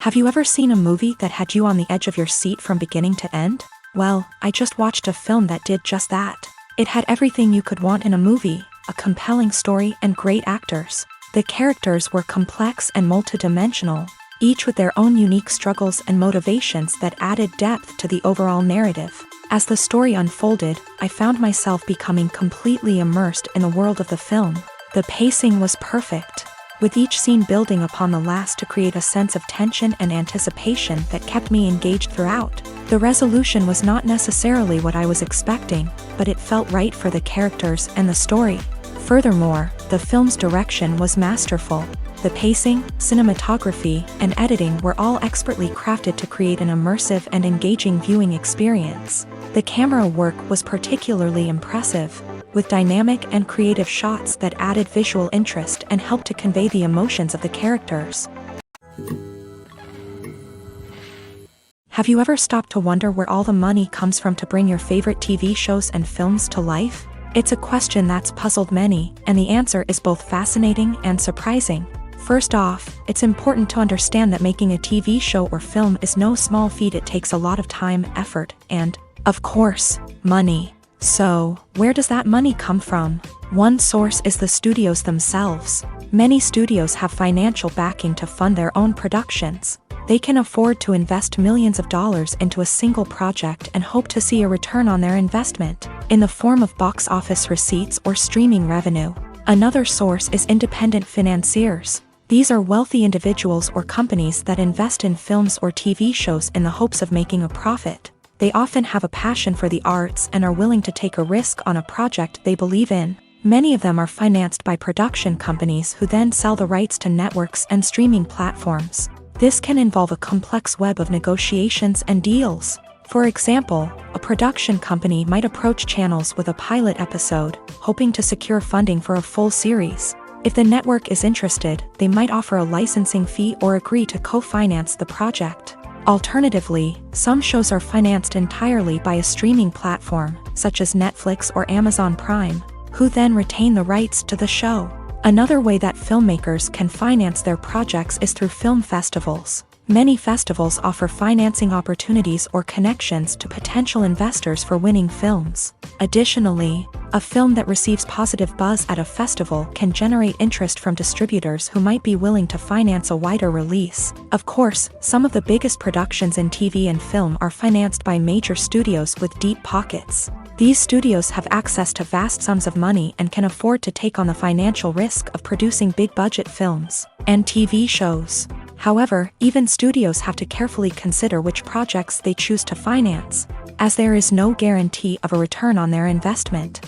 Have you ever seen a movie that had you on the edge of your seat from beginning to end? Well, I just watched a film that did just that. It had everything you could want in a movie, a compelling story and great actors. The characters were complex and multidimensional, each with their own unique struggles and motivations that added depth to the overall narrative. As the story unfolded, I found myself becoming completely immersed in the world of the film. The pacing was perfect, with each scene building upon the last to create a sense of tension and anticipation that kept me engaged throughout. The resolution was not necessarily what I was expecting, but it felt right for the characters and the story. Furthermore, the film's direction was masterful. The pacing, cinematography, and editing were all expertly crafted to create an immersive and engaging viewing experience. The camera work was particularly impressive, with dynamic and creative shots that added visual interest and helped to convey the emotions of the characters. Have you ever stopped to wonder where all the money comes from to bring your favorite TV shows and films to life? It's a question that's puzzled many, and the answer is both fascinating and surprising. First off, it's important to understand that making a TV show or film is no small feat. It takes a lot of time, effort, and, of course, money. So, where does that money come from? One source is the studios themselves. Many studios have financial backing to fund their own productions. They can afford to invest millions of dollars into a single project and hope to see a return on their investment, in the form of box office receipts or streaming revenue. Another source is independent financiers. These are wealthy individuals or companies that invest in films or TV shows in the hopes of making a profit. They often have a passion for the arts and are willing to take a risk on a project they believe in. Many of them are financed by production companies who then sell the rights to networks and streaming platforms. This can involve a complex web of negotiations and deals. For example, a production company might approach channels with a pilot episode, hoping to secure funding for a full series. If the network is interested, they might offer a licensing fee or agree to co-finance the project. Alternatively, some shows are financed entirely by a streaming platform, such as Netflix or Amazon Prime, who then retain the rights to the show. Another way that filmmakers can finance their projects is through film festivals. Many festivals offer financing opportunities or connections to potential investors for winning films. Additionally, a film that receives positive buzz at a festival can generate interest from distributors who might be willing to finance a wider release. Of course, some of the biggest productions in TV and film are financed by major studios with deep pockets. These studios have access to vast sums of money and can afford to take on the financial risk of producing big-budget films and TV shows. However, even studios have to carefully consider which projects they choose to finance, as there is no guarantee of a return on their investment.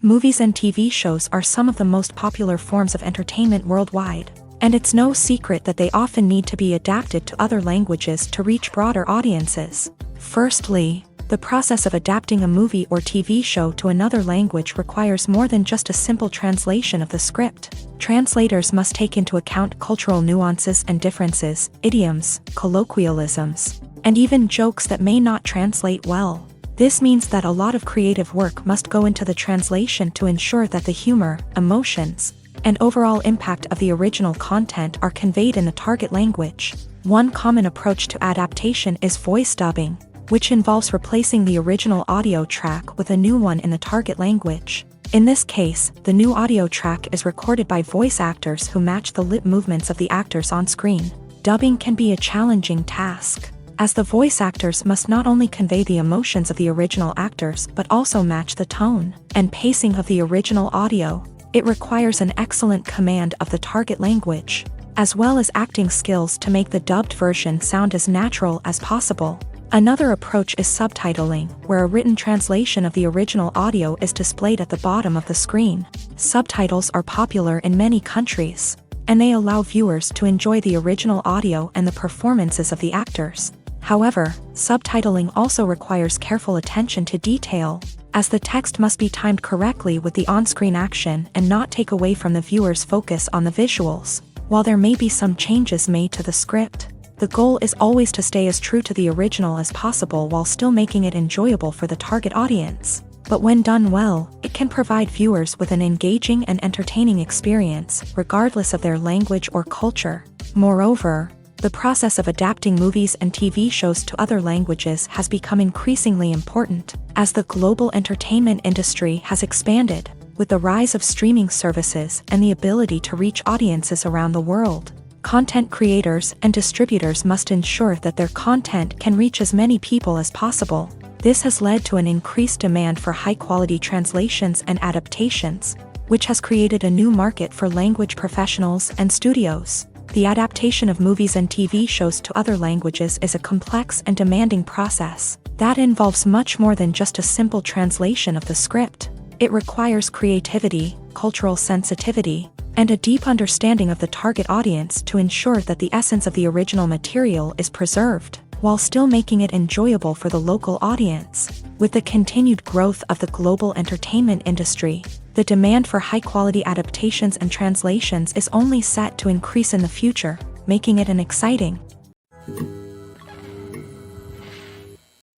Movies and TV shows are some of the most popular forms of entertainment worldwide, and it's no secret that they often need to be adapted to other languages to reach broader audiences. Firstly, the process of adapting a movie or TV show to another language requires more than just a simple translation of the script. Translators must take into account cultural nuances and differences, idioms, colloquialisms, and even jokes that may not translate well. This means that a lot of creative work must go into the translation to ensure that the humor, emotions, and overall impact of the original content are conveyed in the target language. One common approach to adaptation is voice dubbing, which involves replacing the original audio track with a new one in the target language. In this case, the new audio track is recorded by voice actors who match the lip movements of the actors on screen. Dubbing can be a challenging task, as the voice actors must not only convey the emotions of the original actors but also match the tone and pacing of the original audio. It requires an excellent command of the target language, as well as acting skills to make the dubbed version sound as natural as possible. Another approach is subtitling, where a written translation of the original audio is displayed at the bottom of the screen. Subtitles are popular in many countries, and they allow viewers to enjoy the original audio and the performances of the actors. However, subtitling also requires careful attention to detail, as the text must be timed correctly with the on-screen action and not take away from the viewer's focus on the visuals. While there may be some changes made to the script, the goal is always to stay as true to the original as possible while still making it enjoyable for the target audience. But when done well, it can provide viewers with an engaging and entertaining experience, regardless of their language or culture. Moreover, the process of adapting movies and TV shows to other languages has become increasingly important, as the global entertainment industry has expanded, with the rise of streaming services and the ability to reach audiences around the world. Content creators and distributors must ensure that their content can reach as many people as possible. This has led to an increased demand for high-quality translations and adaptations, which has created a new market for language professionals and studios. The adaptation of movies and TV shows to other languages is a complex and demanding process that involves much more than just a simple translation of the script. It requires creativity, cultural sensitivity, and a deep understanding of the target audience to ensure that the essence of the original material is preserved, while still making it enjoyable for the local audience. With the continued growth of the global entertainment industry, the demand for high-quality adaptations and translations is only set to increase in the future, making it an exciting.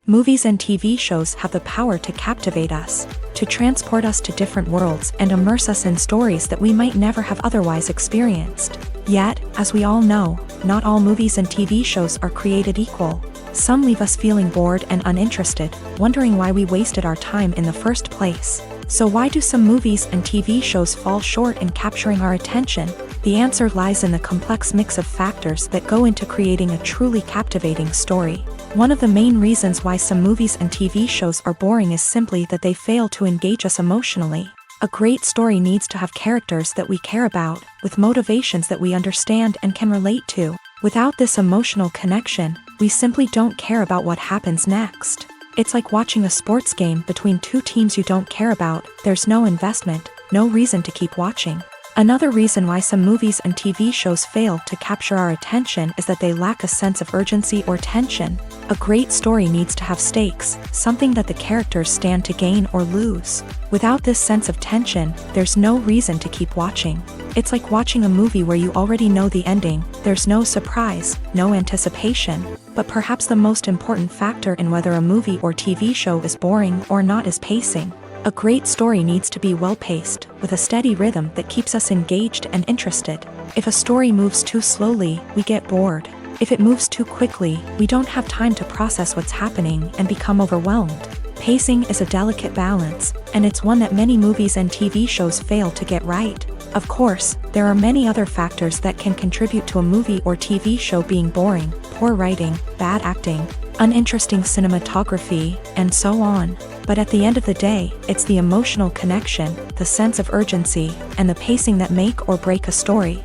Movies and TV shows have the power to captivate us, to transport us to different worlds and immerse us in stories that we might never have otherwise experienced. Yet, as we all know, not all movies and TV shows are created equal. Some leave us feeling bored and uninterested, wondering why we wasted our time in the first place. So why do some movies and TV shows fall short in capturing our attention? The answer lies in the complex mix of factors that go into creating a truly captivating story. One of the main reasons why some movies and TV shows are boring is simply that they fail to engage us emotionally. A great story needs to have characters that we care about, with motivations that we understand and can relate to. Without this emotional connection, we simply don't care about what happens next. It's like watching a sports game between two teams you don't care about. There's no investment, no reason to keep watching. Another reason why some movies and TV shows fail to capture our attention is that they lack a sense of urgency or tension. A great story needs to have stakes, something that the characters stand to gain or lose. Without this sense of tension, there's no reason to keep watching. It's like watching a movie where you already know the ending. There's no surprise, no anticipation. But perhaps the most important factor in whether a movie or TV show is boring or not is pacing. A great story needs to be well-paced, with a steady rhythm that keeps us engaged and interested. If a story moves too slowly, we get bored. If it moves too quickly, we don't have time to process what's happening and become overwhelmed. Pacing is a delicate balance, and it's one that many movies and TV shows fail to get right. Of course, there are many other factors that can contribute to a movie or TV show being boring: poor writing, bad acting, uninteresting cinematography, and so on. But at the end of the day, it's the emotional connection, the sense of urgency, and the pacing that make or break a story.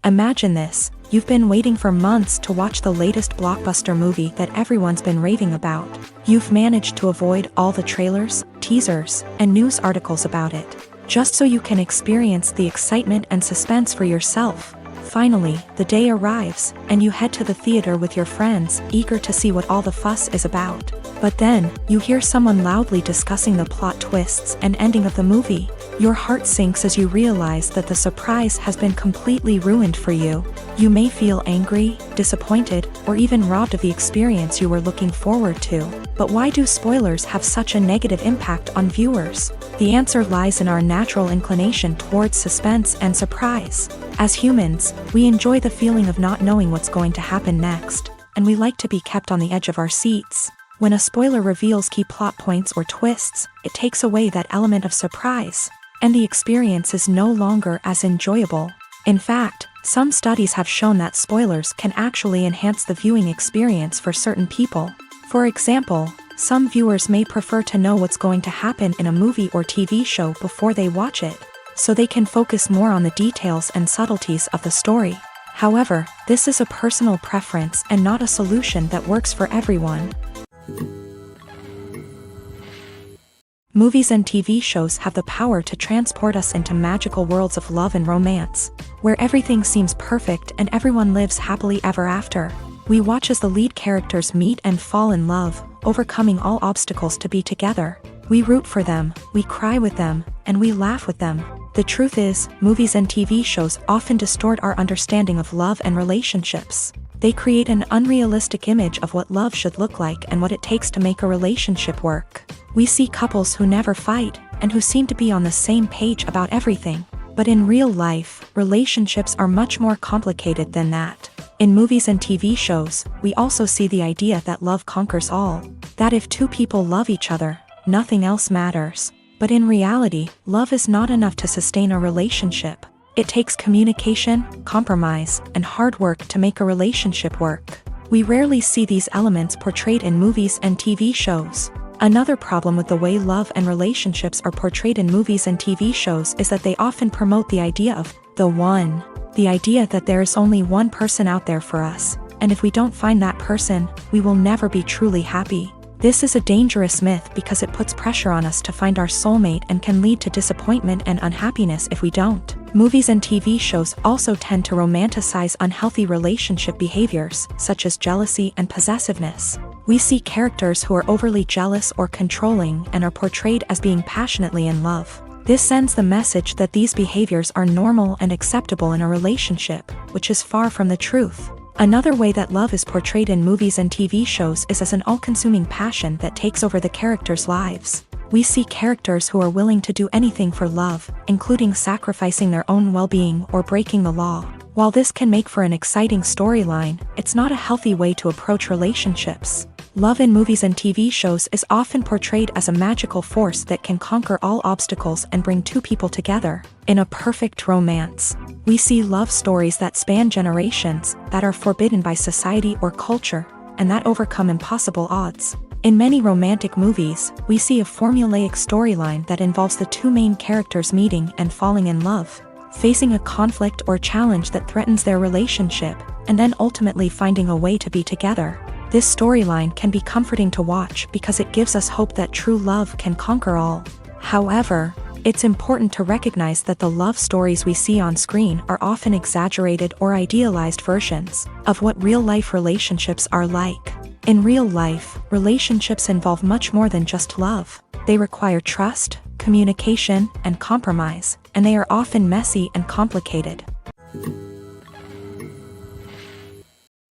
Imagine this: you've been waiting for months to watch the latest blockbuster movie that everyone's been raving about. You've managed to avoid all the trailers, teasers, and news articles about it, just so you can experience the excitement and suspense for yourself. Finally, the day arrives, and you head to the theater with your friends, eager to see what all the fuss is about. But then, you hear someone loudly discussing the plot twists and ending of the movie. Your heart sinks as you realize that the surprise has been completely ruined for you. You may feel angry, disappointed, or even robbed of the experience you were looking forward to. But why do spoilers have such a negative impact on viewers? The answer lies in our natural inclination towards suspense and surprise. As humans, we enjoy the feeling of not knowing what's going to happen next, and we like to be kept on the edge of our seats. When a spoiler reveals key plot points or twists, it takes away that element of surprise, and the experience is no longer as enjoyable. In fact, some studies have shown that spoilers can actually enhance the viewing experience for certain people. For example, some viewers may prefer to know what's going to happen in a movie or TV show before they watch it, so they can focus more on the details and subtleties of the story. However, this is a personal preference and not a solution that works for everyone. Movies and TV shows have the power to transport us into magical worlds of love and romance, where everything seems perfect and everyone lives happily ever after. We watch as the lead characters meet and fall in love, overcoming all obstacles to be together. We root for them, we cry with them, and we laugh with them. The truth is, movies and TV shows often distort our understanding of love and relationships. They create an unrealistic image of what love should look like and what it takes to make a relationship work. We see couples who never fight, and who seem to be on the same page about everything. But in real life, relationships are much more complicated than that. In movies and TV shows, we also see the idea that love conquers all. That if two people love each other, nothing else matters. But in reality, love is not enough to sustain a relationship. It takes communication, compromise, and hard work to make a relationship work. We rarely see these elements portrayed in movies and TV shows. Another problem with the way love and relationships are portrayed in movies and TV shows is that they often promote the idea of the one. The idea that there is only one person out there for us, and if we don't find that person, we will never be truly happy. This is a dangerous myth because it puts pressure on us to find our soulmate and can lead to disappointment and unhappiness if we don't. Movies and TV shows also tend to romanticize unhealthy relationship behaviors, such as jealousy and possessiveness. We see characters who are overly jealous or controlling and are portrayed as being passionately in love. This sends the message that these behaviors are normal and acceptable in a relationship, which is far from the truth. Another way that love is portrayed in movies and TV shows is as an all-consuming passion that takes over the characters' lives. We see characters who are willing to do anything for love, including sacrificing their own well-being or breaking the law. While this can make for an exciting storyline, it's not a healthy way to approach relationships. Love in movies and TV shows is often portrayed as a magical force that can conquer all obstacles and bring two people together. In a perfect romance, we see love stories that span generations, that are forbidden by society or culture, and that overcome impossible odds. In many romantic movies, we see a formulaic storyline that involves the two main characters meeting and falling in love, facing a conflict or challenge that threatens their relationship, and then ultimately finding a way to be together. This storyline can be comforting to watch because it gives us hope that true love can conquer all. However, it's important to recognize that the love stories we see on screen are often exaggerated or idealized versions of what real-life relationships are like. In real life, relationships involve much more than just love. They require trust, communication, and compromise, and they are often messy and complicated.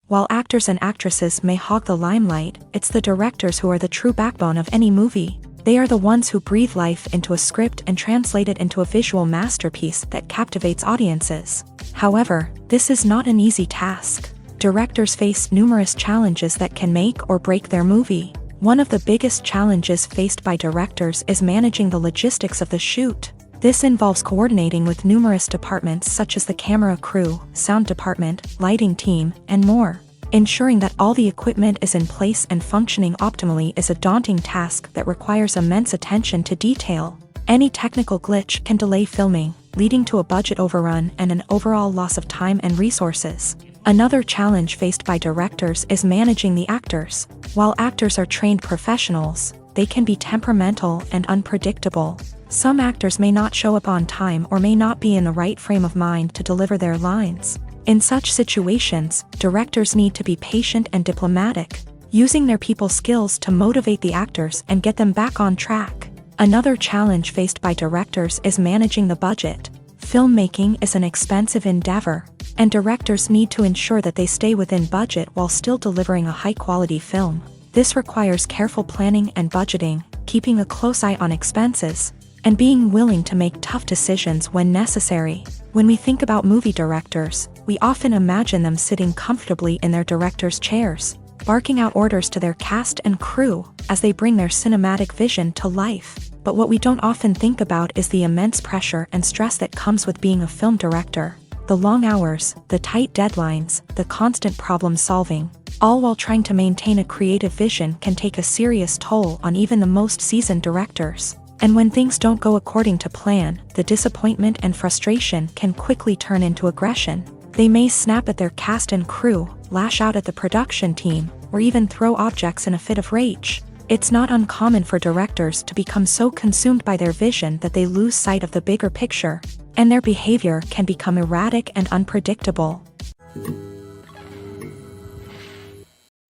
While actors and actresses may hog the limelight, it's the directors who are the true backbone of any movie. They are the ones who breathe life into a script and translate it into a visual masterpiece that captivates audiences. However, this is not an easy task. Directors face numerous challenges that can make or break their movie. One of the biggest challenges faced by directors is managing the logistics of the shoot. This involves coordinating with numerous departments such as the camera crew, sound department, lighting team, and more. Ensuring that all the equipment is in place and functioning optimally is a daunting task that requires immense attention to detail. Any technical glitch can delay filming, leading to a budget overrun and an overall loss of time and resources. Another challenge faced by directors is managing the actors. While actors are trained professionals, they can be temperamental and unpredictable. Some actors may not show up on time or may not be in the right frame of mind to deliver their lines. In such situations, directors need to be patient and diplomatic, using their people skills to motivate the actors and get them back on track. Another challenge faced by directors is managing the budget. Filmmaking is an expensive endeavor, and directors need to ensure that they stay within budget while still delivering a high-quality film. This requires careful planning and budgeting, keeping a close eye on expenses, and being willing to make tough decisions when necessary. When we think about movie directors, we often imagine them sitting comfortably in their director's chairs, barking out orders to their cast and crew as they bring their cinematic vision to life. But what we don't often think about is the immense pressure and stress that comes with being a film director. The long hours, the tight deadlines, the constant problem solving, all while trying to maintain a creative vision can take a serious toll on even the most seasoned directors. And when things don't go according to plan, the disappointment and frustration can quickly turn into aggression. They may snap at their cast and crew, lash out at the production team, or even throw objects in a fit of rage. It's not uncommon for directors to become so consumed by their vision that they lose sight of the bigger picture, and their behavior can become erratic and unpredictable.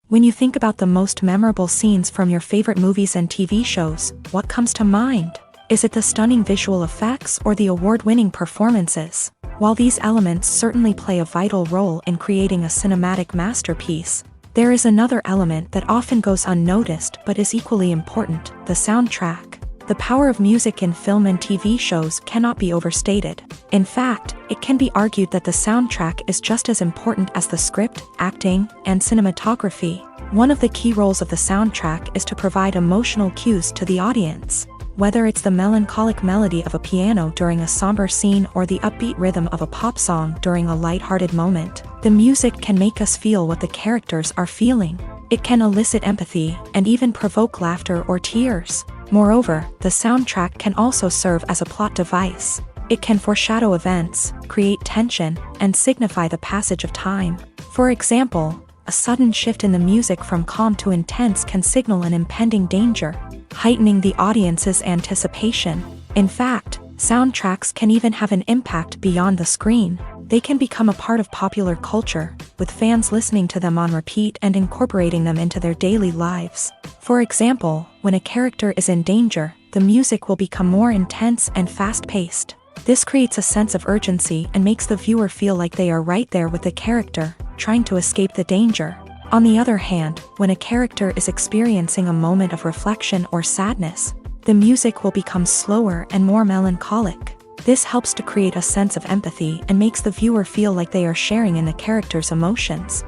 When you think about the most memorable scenes from your favorite movies and TV shows, what comes to mind? Is it the stunning visual effects or the award-winning performances? While these elements certainly play a vital role in creating a cinematic masterpiece, there is another element that often goes unnoticed but is equally important: the soundtrack. The power of music in film and TV shows cannot be overstated. In fact, it can be argued that the soundtrack is just as important as the script, acting, and cinematography. One of the key roles of the soundtrack is to provide emotional cues to the audience. Whether it's the melancholic melody of a piano during a somber scene or the upbeat rhythm of a pop song during a lighthearted moment, the music can make us feel what the characters are feeling. It can elicit empathy and even provoke laughter or tears. Moreover, the soundtrack can also serve as a plot device. It can foreshadow events, create tension, and signify the passage of time. For example, a sudden shift in the music from calm to intense can signal an impending danger, heightening the audience's anticipation. In fact, soundtracks can even have an impact beyond the screen. They can become a part of popular culture, with fans listening to them on repeat and incorporating them into their daily lives. For example, when a character is in danger, the music will become more intense and fast-paced. This creates a sense of urgency and makes the viewer feel like they are right there with the character, trying to escape the danger. On the other hand, when a character is experiencing a moment of reflection or sadness, the music will become slower and more melancholic. This helps to create a sense of empathy and makes the viewer feel like they are sharing in the character's emotions.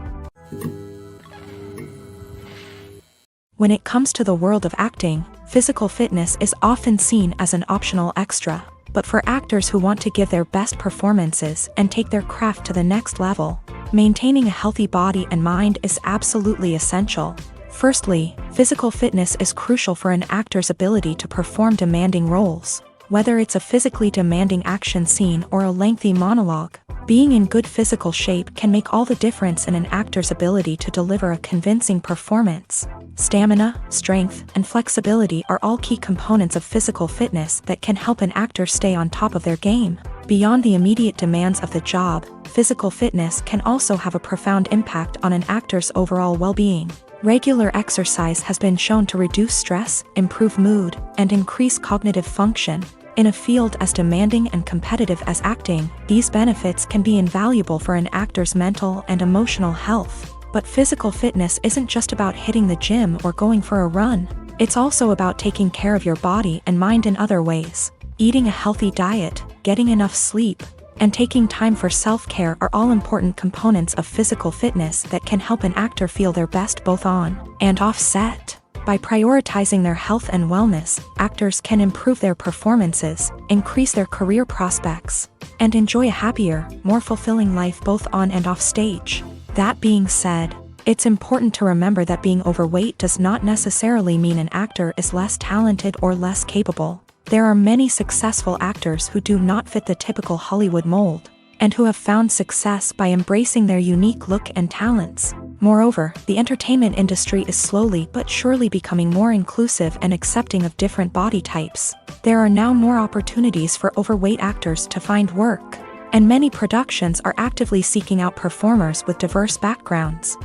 When it comes to the world of acting, physical fitness is often seen as an optional extra. But for actors who want to give their best performances and take their craft to the next level, maintaining a healthy body and mind is absolutely essential. Firstly, physical fitness is crucial for an actor's ability to perform demanding roles. Whether it's a physically demanding action scene or a lengthy monologue, being in good physical shape can make all the difference in an actor's ability to deliver a convincing performance. Stamina, strength, and flexibility are all key components of physical fitness that can help an actor stay on top of their game. Beyond the immediate demands of the job, physical fitness can also have a profound impact on an actor's overall well-being. Regular exercise has been shown to reduce stress, improve mood, and increase cognitive function. In a field as demanding and competitive as acting, these benefits can be invaluable for an actor's mental and emotional health. But physical fitness isn't just about hitting the gym or going for a run. It's also about taking care of your body and mind in other ways. Eating a healthy diet, getting enough sleep, and taking time for self-care are all important components of physical fitness that can help an actor feel their best both on and off set. By prioritizing their health and wellness, actors can improve their performances, increase their career prospects, and enjoy a happier, more fulfilling life both on and off stage. That being said, it's important to remember that being overweight does not necessarily mean an actor is less talented or less capable. There are many successful actors who do not fit the typical Hollywood mold, and who have found success by embracing their unique look and talents. Moreover, the entertainment industry is slowly but surely becoming more inclusive and accepting of different body types. There are now more opportunities for overweight actors to find work, and many productions are actively seeking out performers with diverse backgrounds.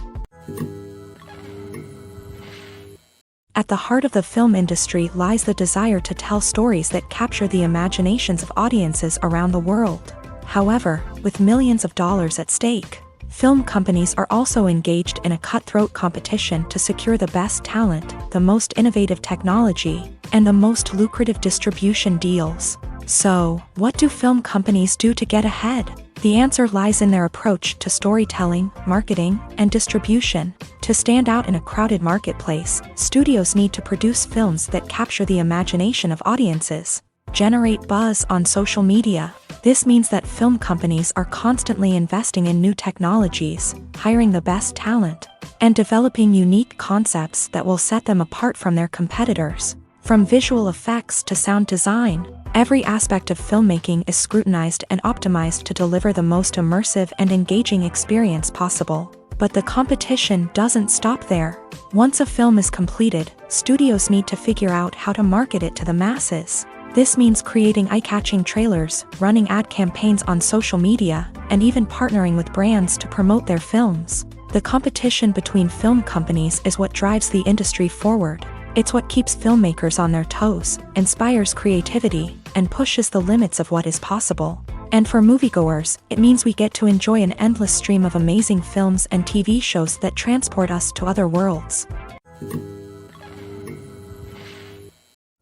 At the heart of the film industry lies the desire to tell stories that capture the imaginations of audiences around the world. However, with millions of dollars at stake, film companies are also engaged in a cutthroat competition to secure the best talent, the most innovative technology, and the most lucrative distribution deals. So, what do film companies do to get ahead? The answer lies in their approach to storytelling, marketing, and distribution. To stand out in a crowded marketplace, studios need to produce films that capture the imagination of audiences, generate buzz on social media. This means that film companies are constantly investing in new technologies, hiring the best talent, and developing unique concepts that will set them apart from their competitors. From visual effects to sound design, every aspect of filmmaking is scrutinized and optimized to deliver the most immersive and engaging experience possible. But the competition doesn't stop there. Once a film is completed, studios need to figure out how to market it to the masses. This means creating eye-catching trailers, running ad campaigns on social media, and even partnering with brands to promote their films. The competition between film companies is what drives the industry forward. It's what keeps filmmakers on their toes, inspires creativity, and pushes the limits of what is possible. And for moviegoers, it means we get to enjoy an endless stream of amazing films and TV shows that transport us to other worlds.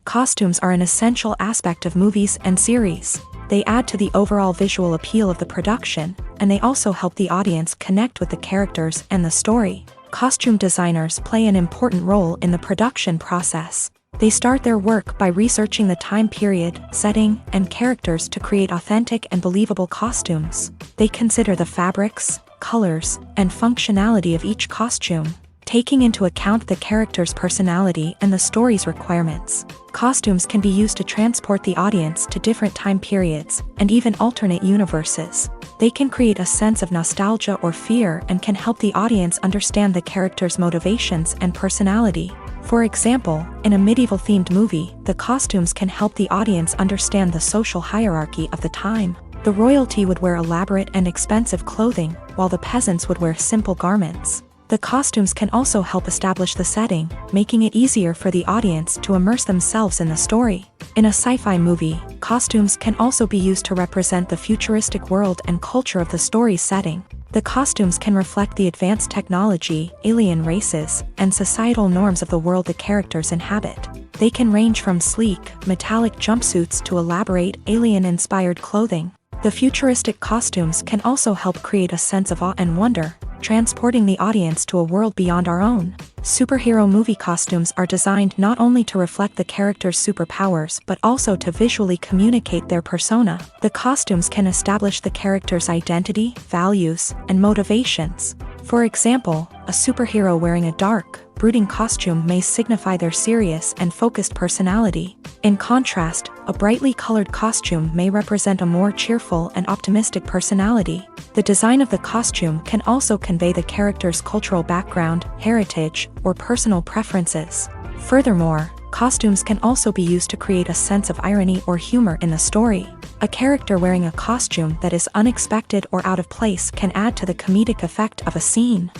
Costumes are an essential aspect of movies and series. They add to the overall visual appeal of the production, and they also help the audience connect with the characters and the story. Costume designers play an important role in the production process. They start their work by researching the time period, setting, and characters to create authentic and believable costumes. They consider the fabrics, colors, and functionality of each costume, taking into account the character's personality and the story's requirements. Costumes can be used to transport the audience to different time periods, and even alternate universes. They can create a sense of nostalgia or fear and can help the audience understand the character's motivations and personality. For example, in a medieval-themed movie, the costumes can help the audience understand the social hierarchy of the time. The royalty would wear elaborate and expensive clothing, while the peasants would wear simple garments. The costumes can also help establish the setting, making it easier for the audience to immerse themselves in the story. In a sci-fi movie, costumes can also be used to represent the futuristic world and culture of the story's setting. The costumes can reflect the advanced technology, alien races, and societal norms of the world the characters inhabit. They can range from sleek, metallic jumpsuits to elaborate, alien-inspired clothing. The futuristic costumes can also help create a sense of awe and wonder, transporting the audience to a world beyond our own. Superhero movie costumes are designed not only to reflect the character's superpowers but also to visually communicate their persona. The costumes can establish the character's identity, values, and motivations. For example, a superhero wearing a dark, brooding costume may signify their serious and focused personality. In contrast, a brightly colored costume may represent a more cheerful and optimistic personality. The design of the costume can also convey the character's cultural background, heritage, or personal preferences. Furthermore, costumes can also be used to create a sense of irony or humor in the story. A character wearing a costume that is unexpected or out of place can add to the comedic effect of a scene.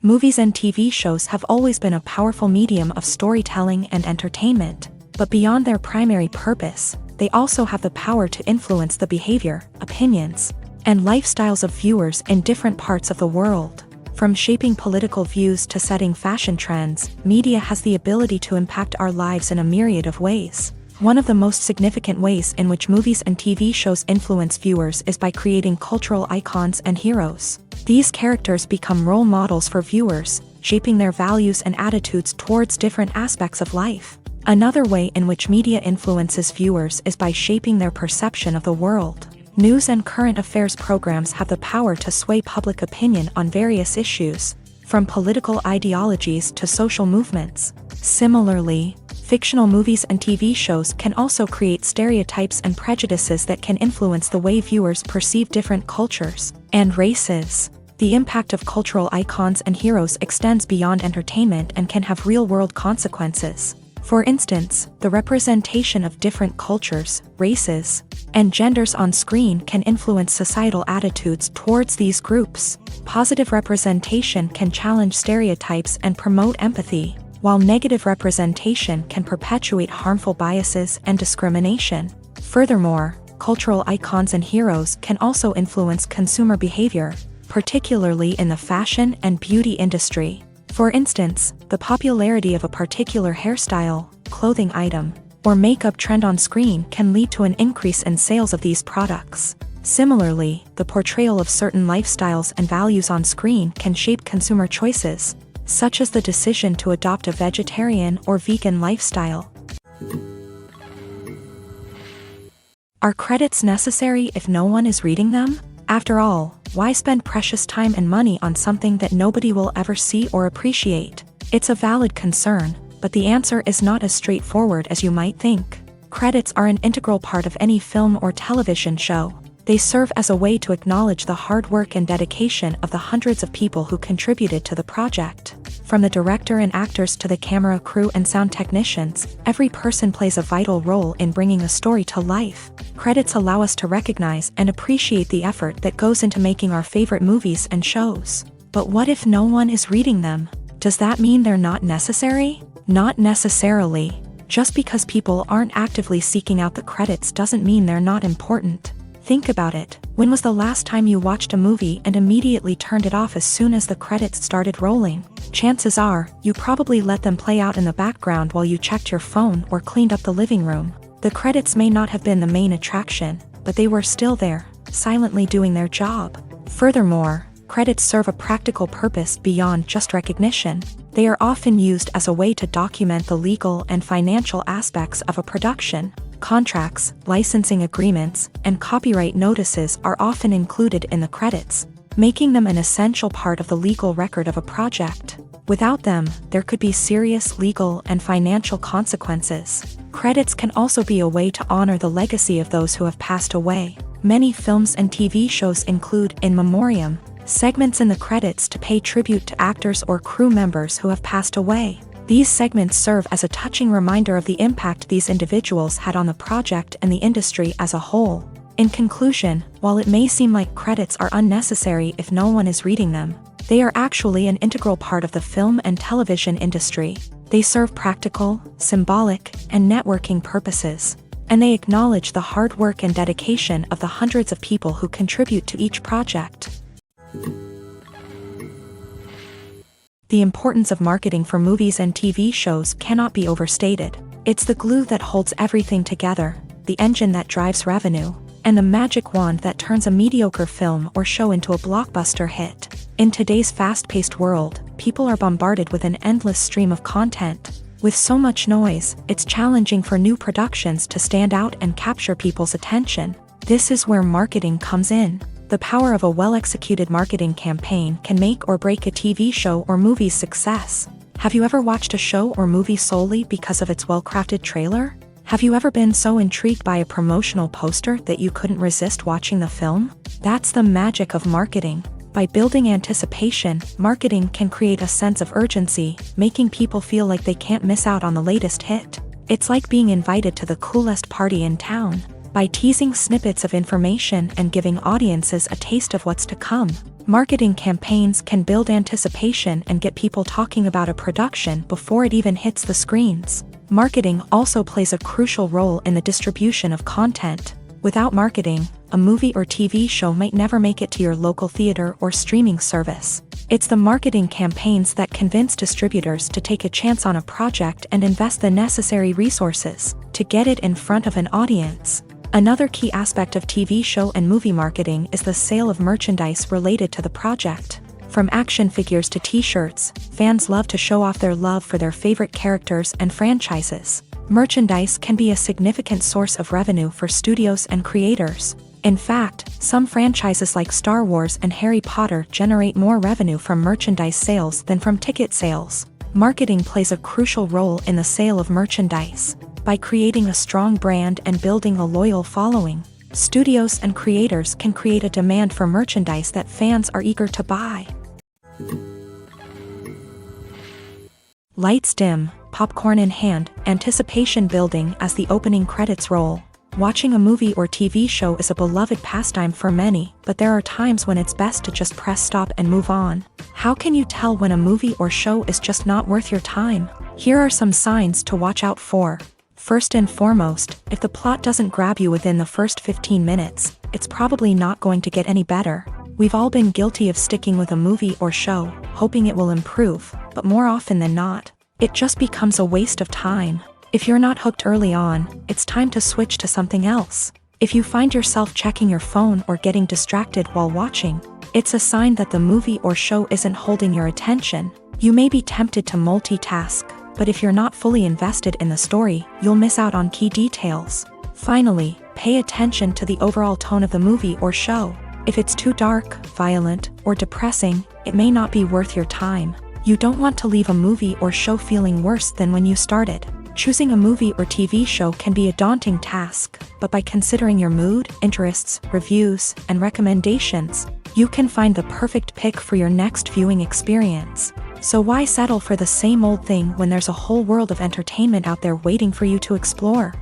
Movies and TV shows have always been a powerful medium of storytelling and entertainment, but beyond their primary purpose, they also have the power to influence the behavior, opinions, and lifestyles of viewers in different parts of the world. From shaping political views to setting fashion trends, media has the ability to impact our lives in a myriad of ways. One of the most significant ways in which movies and TV shows influence viewers is by creating cultural icons and heroes. These characters become role models for viewers, shaping their values and attitudes towards different aspects of life. Another way in which media influences viewers is by shaping their perception of the world. News and current affairs programs have the power to sway public opinion on various issues, from political ideologies to social movements. Similarly, fictional movies and TV shows can also create stereotypes and prejudices that can influence the way viewers perceive different cultures and races. The impact of cultural icons and heroes extends beyond entertainment and can have real-world consequences. For instance, the representation of different cultures, races, and genders on screen can influence societal attitudes towards these groups. Positive representation can challenge stereotypes and promote empathy, while negative representation can perpetuate harmful biases and discrimination. Furthermore, cultural icons and heroes can also influence consumer behavior, particularly in the fashion and beauty industry. For instance, the popularity of a particular hairstyle, clothing item, or makeup trend on screen can lead to an increase in sales of these products. Similarly, the portrayal of certain lifestyles and values on screen can shape consumer choices, such as the decision to adopt a vegetarian or vegan lifestyle. Are credits necessary if no one is reading them? After all, why spend precious time and money on something that nobody will ever see or appreciate? It's a valid concern, but the answer is not as straightforward as you might think. Credits are an integral part of any film or television show. They serve as a way to acknowledge the hard work and dedication of the hundreds of people who contributed to the project. From the director and actors to the camera crew and sound technicians, every person plays a vital role in bringing a story to life. Credits allow us to recognize and appreciate the effort that goes into making our favorite movies and shows. But what if no one is reading them? Does that mean they're not necessary? Not necessarily. Just because people aren't actively seeking out the credits doesn't mean they're not important. Think about it. When was the last time you watched a movie and immediately turned it off as soon as the credits started rolling? Chances are, you probably let them play out in the background while you checked your phone or cleaned up the living room. The credits may not have been the main attraction, but they were still there, silently doing their job. Furthermore, credits serve a practical purpose beyond just recognition. They are often used as a way to document the legal and financial aspects of a production. Contracts, licensing agreements, and copyright notices are often included in the credits, making them an essential part of the legal record of a project. Without them, there could be serious legal and financial consequences. Credits can also be a way to honor the legacy of those who have passed away. Many films and TV shows include in memoriam segments in the credits to pay tribute to actors or crew members who have passed away. These segments serve as a touching reminder of the impact these individuals had on the project and the industry as a whole. In conclusion, while it may seem like credits are unnecessary if no one is reading them, they are actually an integral part of the film and television industry. They serve practical, symbolic, and networking purposes, and they acknowledge the hard work and dedication of the hundreds of people who contribute to each project. The importance of marketing for movies and TV shows cannot be overstated. It's the glue that holds everything together, the engine that drives revenue, and the magic wand that turns a mediocre film or show into a blockbuster hit. In today's fast-paced world, people are bombarded with an endless stream of content. With so much noise, it's challenging for new productions to stand out and capture people's attention. This is where marketing comes in. The power of a well-executed marketing campaign can make or break a TV show or movie's success. Have you ever watched a show or movie solely because of its well-crafted trailer? Have you ever been so intrigued by a promotional poster that you couldn't resist watching the film? That's the magic of marketing. By building anticipation, marketing can create a sense of urgency, making people feel like they can't miss out on the latest hit. It's like being invited to the coolest party in town. By teasing snippets of information and giving audiences a taste of what's to come, marketing campaigns can build anticipation and get people talking about a production before it even hits the screens. Marketing also plays a crucial role in the distribution of content. Without marketing, a movie or TV show might never make it to your local theater or streaming service. It's the marketing campaigns that convince distributors to take a chance on a project and invest the necessary resources to get it in front of an audience. Another key aspect of TV show and movie marketing is the sale of merchandise related to the project. From action figures to t-shirts, fans love to show off their love for their favorite characters and franchises. Merchandise can be a significant source of revenue for studios and creators. In fact, some franchises like Star Wars and Harry Potter generate more revenue from merchandise sales than from ticket sales. Marketing plays a crucial role in the sale of merchandise. By creating a strong brand and building a loyal following, studios and creators can create a demand for merchandise that fans are eager to buy. Lights dim, popcorn in hand, anticipation building as the opening credits roll. Watching a movie or TV show is a beloved pastime for many, but there are times when it's best to just press stop and move on. How can you tell when a movie or show is just not worth your time? Here are some signs to watch out for. First and foremost, if the plot doesn't grab you within the first 15 minutes, it's probably not going to get any better. We've all been guilty of sticking with a movie or show, hoping it will improve, but more often than not, it just becomes a waste of time. If you're not hooked early on, it's time to switch to something else. If you find yourself checking your phone or getting distracted while watching, it's a sign that the movie or show isn't holding your attention. You may be tempted to multitask, but if you're not fully invested in the story, you'll miss out on key details. Finally, pay attention to the overall tone of the movie or show. If it's too dark, violent, or depressing, it may not be worth your time. You don't want to leave a movie or show feeling worse than when you started. Choosing a movie or TV show can be a daunting task, but by considering your mood, interests, reviews, and recommendations, you can find the perfect pick for your next viewing experience. So why settle for the same old thing when there's a whole world of entertainment out there waiting for you to explore?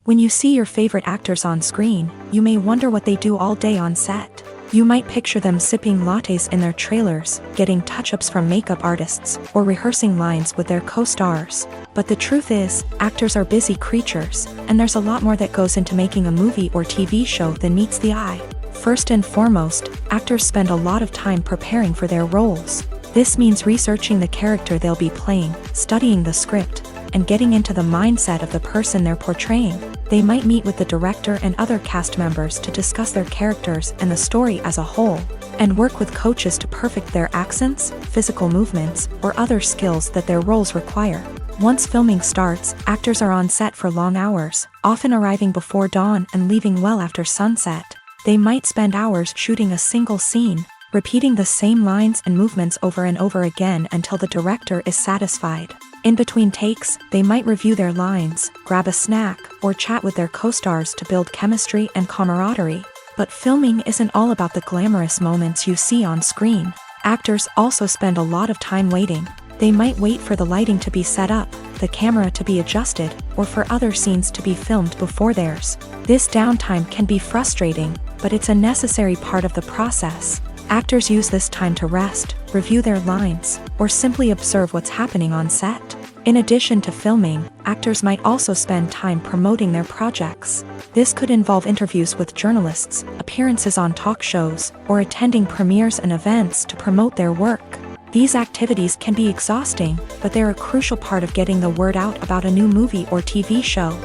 When you see your favorite actors on screen, you may wonder what they do all day on set. You might picture them sipping lattes in their trailers, getting touch-ups from makeup artists, or rehearsing lines with their co-stars. But the truth is, actors are busy creatures, and there's a lot more that goes into making a movie or TV show than meets the eye. First and foremost, actors spend a lot of time preparing for their roles. This means researching the character they'll be playing, studying the script, and getting into the mindset of the person they're portraying. They might meet with the director and other cast members to discuss their characters and the story as a whole, and work with coaches to perfect their accents, physical movements, or other skills that their roles require. Once filming starts, actors are on set for long hours, often arriving before dawn and leaving well after sunset. They might spend hours shooting a single scene, repeating the same lines and movements over and over again until the director is satisfied. In between takes, they might review their lines, grab a snack, or chat with their co-stars to build chemistry and camaraderie. But filming isn't all about the glamorous moments you see on screen. Actors also spend a lot of time waiting. They might wait for the lighting to be set up, the camera to be adjusted, or for other scenes to be filmed before theirs. This downtime can be frustrating, but it's a necessary part of the process. Actors use this time to rest, review their lines, or simply observe what's happening on set. In addition to filming, actors might also spend time promoting their projects. This could involve interviews with journalists, appearances on talk shows, or attending premieres and events to promote their work. These activities can be exhausting, but they're a crucial part of getting the word out about a new movie or TV show.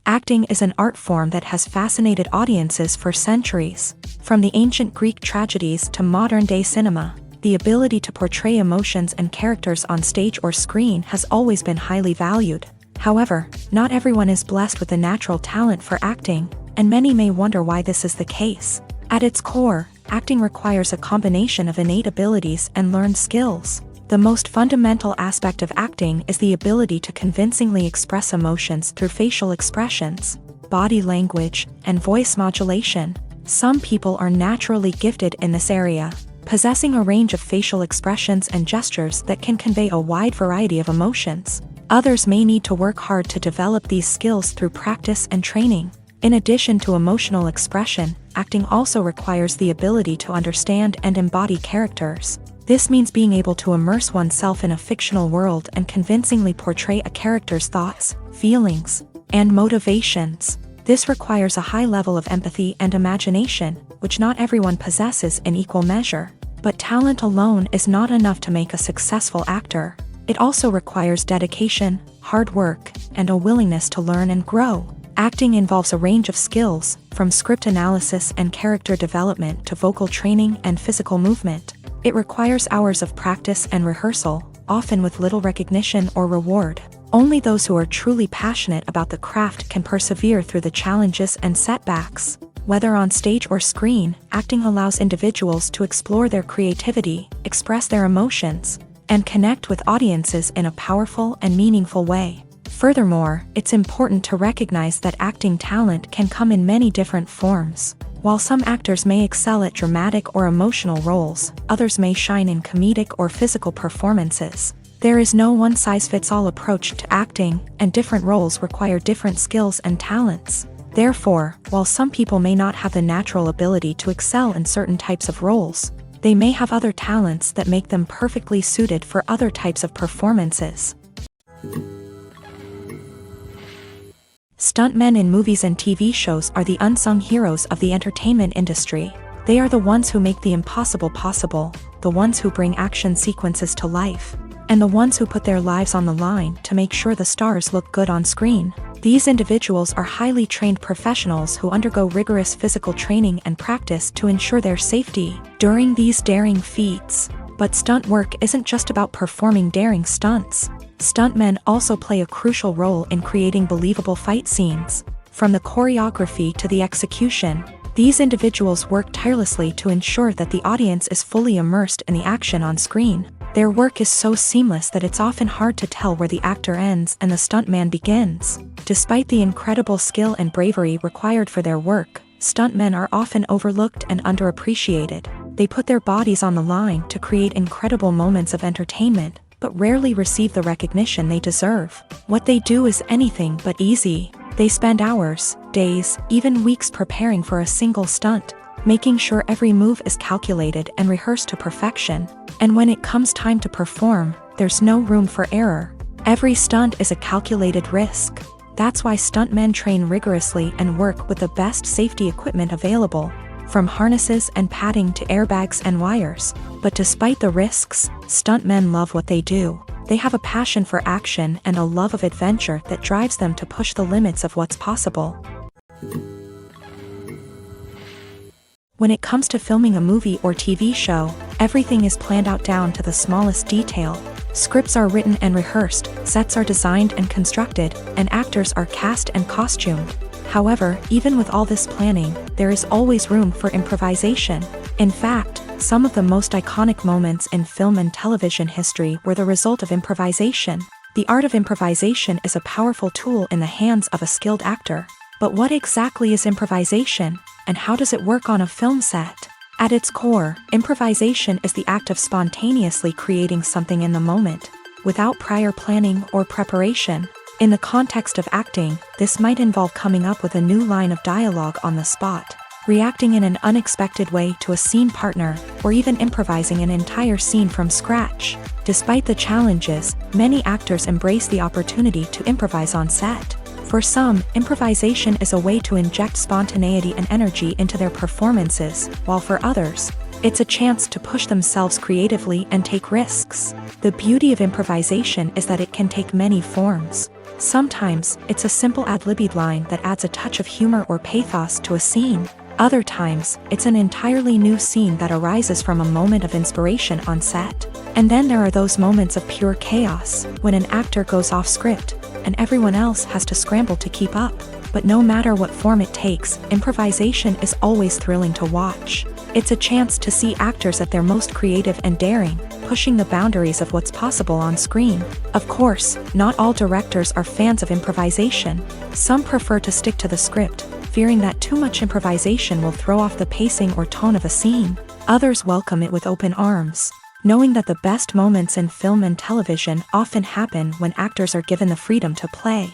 Acting is an art form that has fascinated audiences for centuries. From the ancient Greek tragedies to modern-day cinema, the ability to portray emotions and characters on stage or screen has always been highly valued. However, not everyone is blessed with a natural talent for acting, and many may wonder why this is the case. At its core, acting requires a combination of innate abilities and learned skills. The most fundamental aspect of acting is the ability to convincingly express emotions through facial expressions, body language, and voice modulation. Some people are naturally gifted in this area, possessing a range of facial expressions and gestures that can convey a wide variety of emotions. Others may need to work hard to develop these skills through practice and training. In addition to emotional expression, acting also requires the ability to understand and embody characters. This means being able to immerse oneself in a fictional world and convincingly portray a character's thoughts, feelings, and motivations. This requires a high level of empathy and imagination, which not everyone possesses in equal measure. But talent alone is not enough to make a successful actor. It also requires dedication, hard work, and a willingness to learn and grow. Acting involves a range of skills, from script analysis and character development to vocal training and physical movement. It requires hours of practice and rehearsal, often with little recognition or reward. Only those who are truly passionate about the craft can persevere through the challenges and setbacks. Whether on stage or screen, acting allows individuals to explore their creativity, express their emotions, and connect with audiences in a powerful and meaningful way. Furthermore, it's important to recognize that acting talent can come in many different forms. While some actors may excel at dramatic or emotional roles, others may shine in comedic or physical performances. There is no one-size-fits-all approach to acting, and different roles require different skills and talents. Therefore, while some people may not have the natural ability to excel in certain types of roles, they may have other talents that make them perfectly suited for other types of performances. Stuntmen in movies and TV shows are the unsung heroes of the entertainment industry. They are the ones who make the impossible possible, the ones who bring action sequences to life, and the ones who put their lives on the line to make sure the stars look good on screen. These individuals are highly trained professionals who undergo rigorous physical training and practice to ensure their safety during these daring feats. But stunt work isn't just about performing daring stunts. Stuntmen also play a crucial role in creating believable fight scenes. From the choreography to the execution, these individuals work tirelessly to ensure that the audience is fully immersed in the action on screen. Their work is so seamless that it's often hard to tell where the actor ends and the stuntman begins. Despite the incredible skill and bravery required for their work, stuntmen are often overlooked and underappreciated. They put their bodies on the line to create incredible moments of entertainment, but rarely receive the recognition they deserve. What they do is anything but easy. They spend hours, days, even weeks preparing for a single stunt, making sure every move is calculated and rehearsed to perfection. And when it comes time to perform, there's no room for error. Every stunt is a calculated risk. That's why stuntmen train rigorously and work with the best safety equipment available, from harnesses and padding to airbags and wires. But despite the risks, stuntmen love what they do. They have a passion for action and a love of adventure that drives them to push the limits of what's possible. When it comes to filming a movie or TV show, everything is planned out down to the smallest detail. Scripts are written and rehearsed, sets are designed and constructed, and actors are cast and costumed. However, even with all this planning, there is always room for improvisation. In fact, some of the most iconic moments in film and television history were the result of improvisation. The art of improvisation is a powerful tool in the hands of a skilled actor. But what exactly is improvisation, and how does it work on a film set? At its core, improvisation is the act of spontaneously creating something in the moment, without prior planning or preparation. In the context of acting, this might involve coming up with a new line of dialogue on the spot, reacting in an unexpected way to a scene partner, or even improvising an entire scene from scratch. Despite the challenges, many actors embrace the opportunity to improvise on set. For some, improvisation is a way to inject spontaneity and energy into their performances, while for others, it's a chance to push themselves creatively and take risks. The beauty of improvisation is that it can take many forms. Sometimes, it's a simple ad-libbed line that adds a touch of humor or pathos to a scene. Other times, it's an entirely new scene that arises from a moment of inspiration on set. And then there are those moments of pure chaos, when an actor goes off script, and everyone else has to scramble to keep up. But no matter what form it takes, improvisation is always thrilling to watch. It's a chance to see actors at their most creative and daring, pushing the boundaries of what's possible on screen. Of course, not all directors are fans of improvisation. Some prefer to stick to the script, fearing that too much improvisation will throw off the pacing or tone of a scene. Others welcome it with open arms, knowing that the best moments in film and television often happen when actors are given the freedom to play.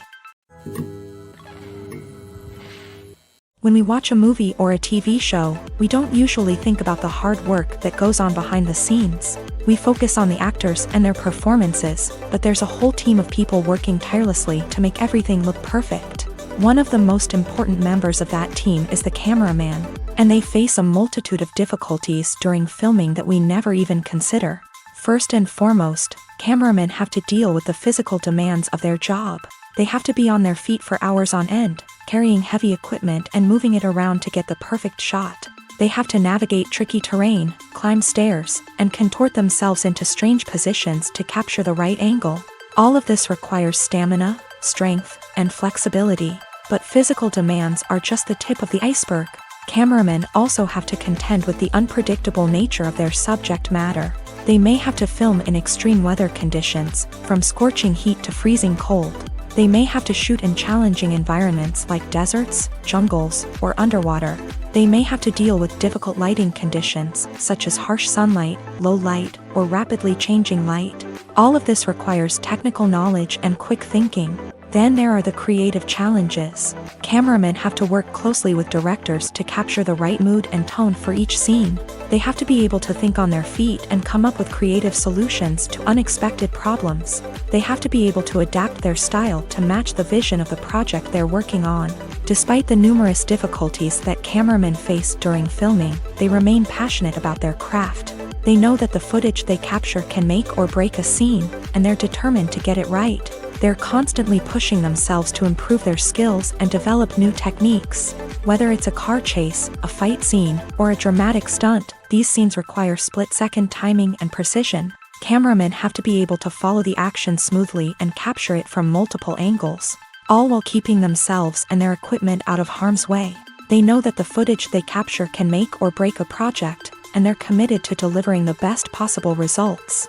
When we watch a movie or a TV show, we don't usually think about the hard work that goes on behind the scenes. We focus on the actors and their performances, but there's a whole team of people working tirelessly to make everything look perfect. One of the most important members of that team is the cameraman, and they face a multitude of difficulties during filming that we never even consider. First and foremost, cameramen have to deal with the physical demands of their job. They have to be on their feet for hours on end, carrying heavy equipment and moving it around to get the perfect shot. They have to navigate tricky terrain, climb stairs, and contort themselves into strange positions to capture the right angle. All of this requires stamina, strength, and flexibility. But physical demands are just the tip of the iceberg. Cameramen also have to contend with the unpredictable nature of their subject matter. They may have to film in extreme weather conditions, from scorching heat to freezing cold. They may have to shoot in challenging environments like deserts, jungles, or underwater. They may have to deal with difficult lighting conditions, such as harsh sunlight, low light, or rapidly changing light. All of this requires technical knowledge and quick thinking. Then there are the creative challenges. Cameramen have to work closely with directors to capture the right mood and tone for each scene. They have to be able to think on their feet and come up with creative solutions to unexpected problems. They have to be able to adapt their style to match the vision of the project they're working on. Despite the numerous difficulties that cameramen face during filming, they remain passionate about their craft. They know that the footage they capture can make or break a scene, and they're determined to get it right. They're constantly pushing themselves to improve their skills and develop new techniques. Whether it's a car chase, a fight scene, or a dramatic stunt, these scenes require split-second timing and precision. Cameramen have to be able to follow the action smoothly and capture it from multiple angles, all while keeping themselves and their equipment out of harm's way. They know that the footage they capture can make or break a project, and they're committed to delivering the best possible results.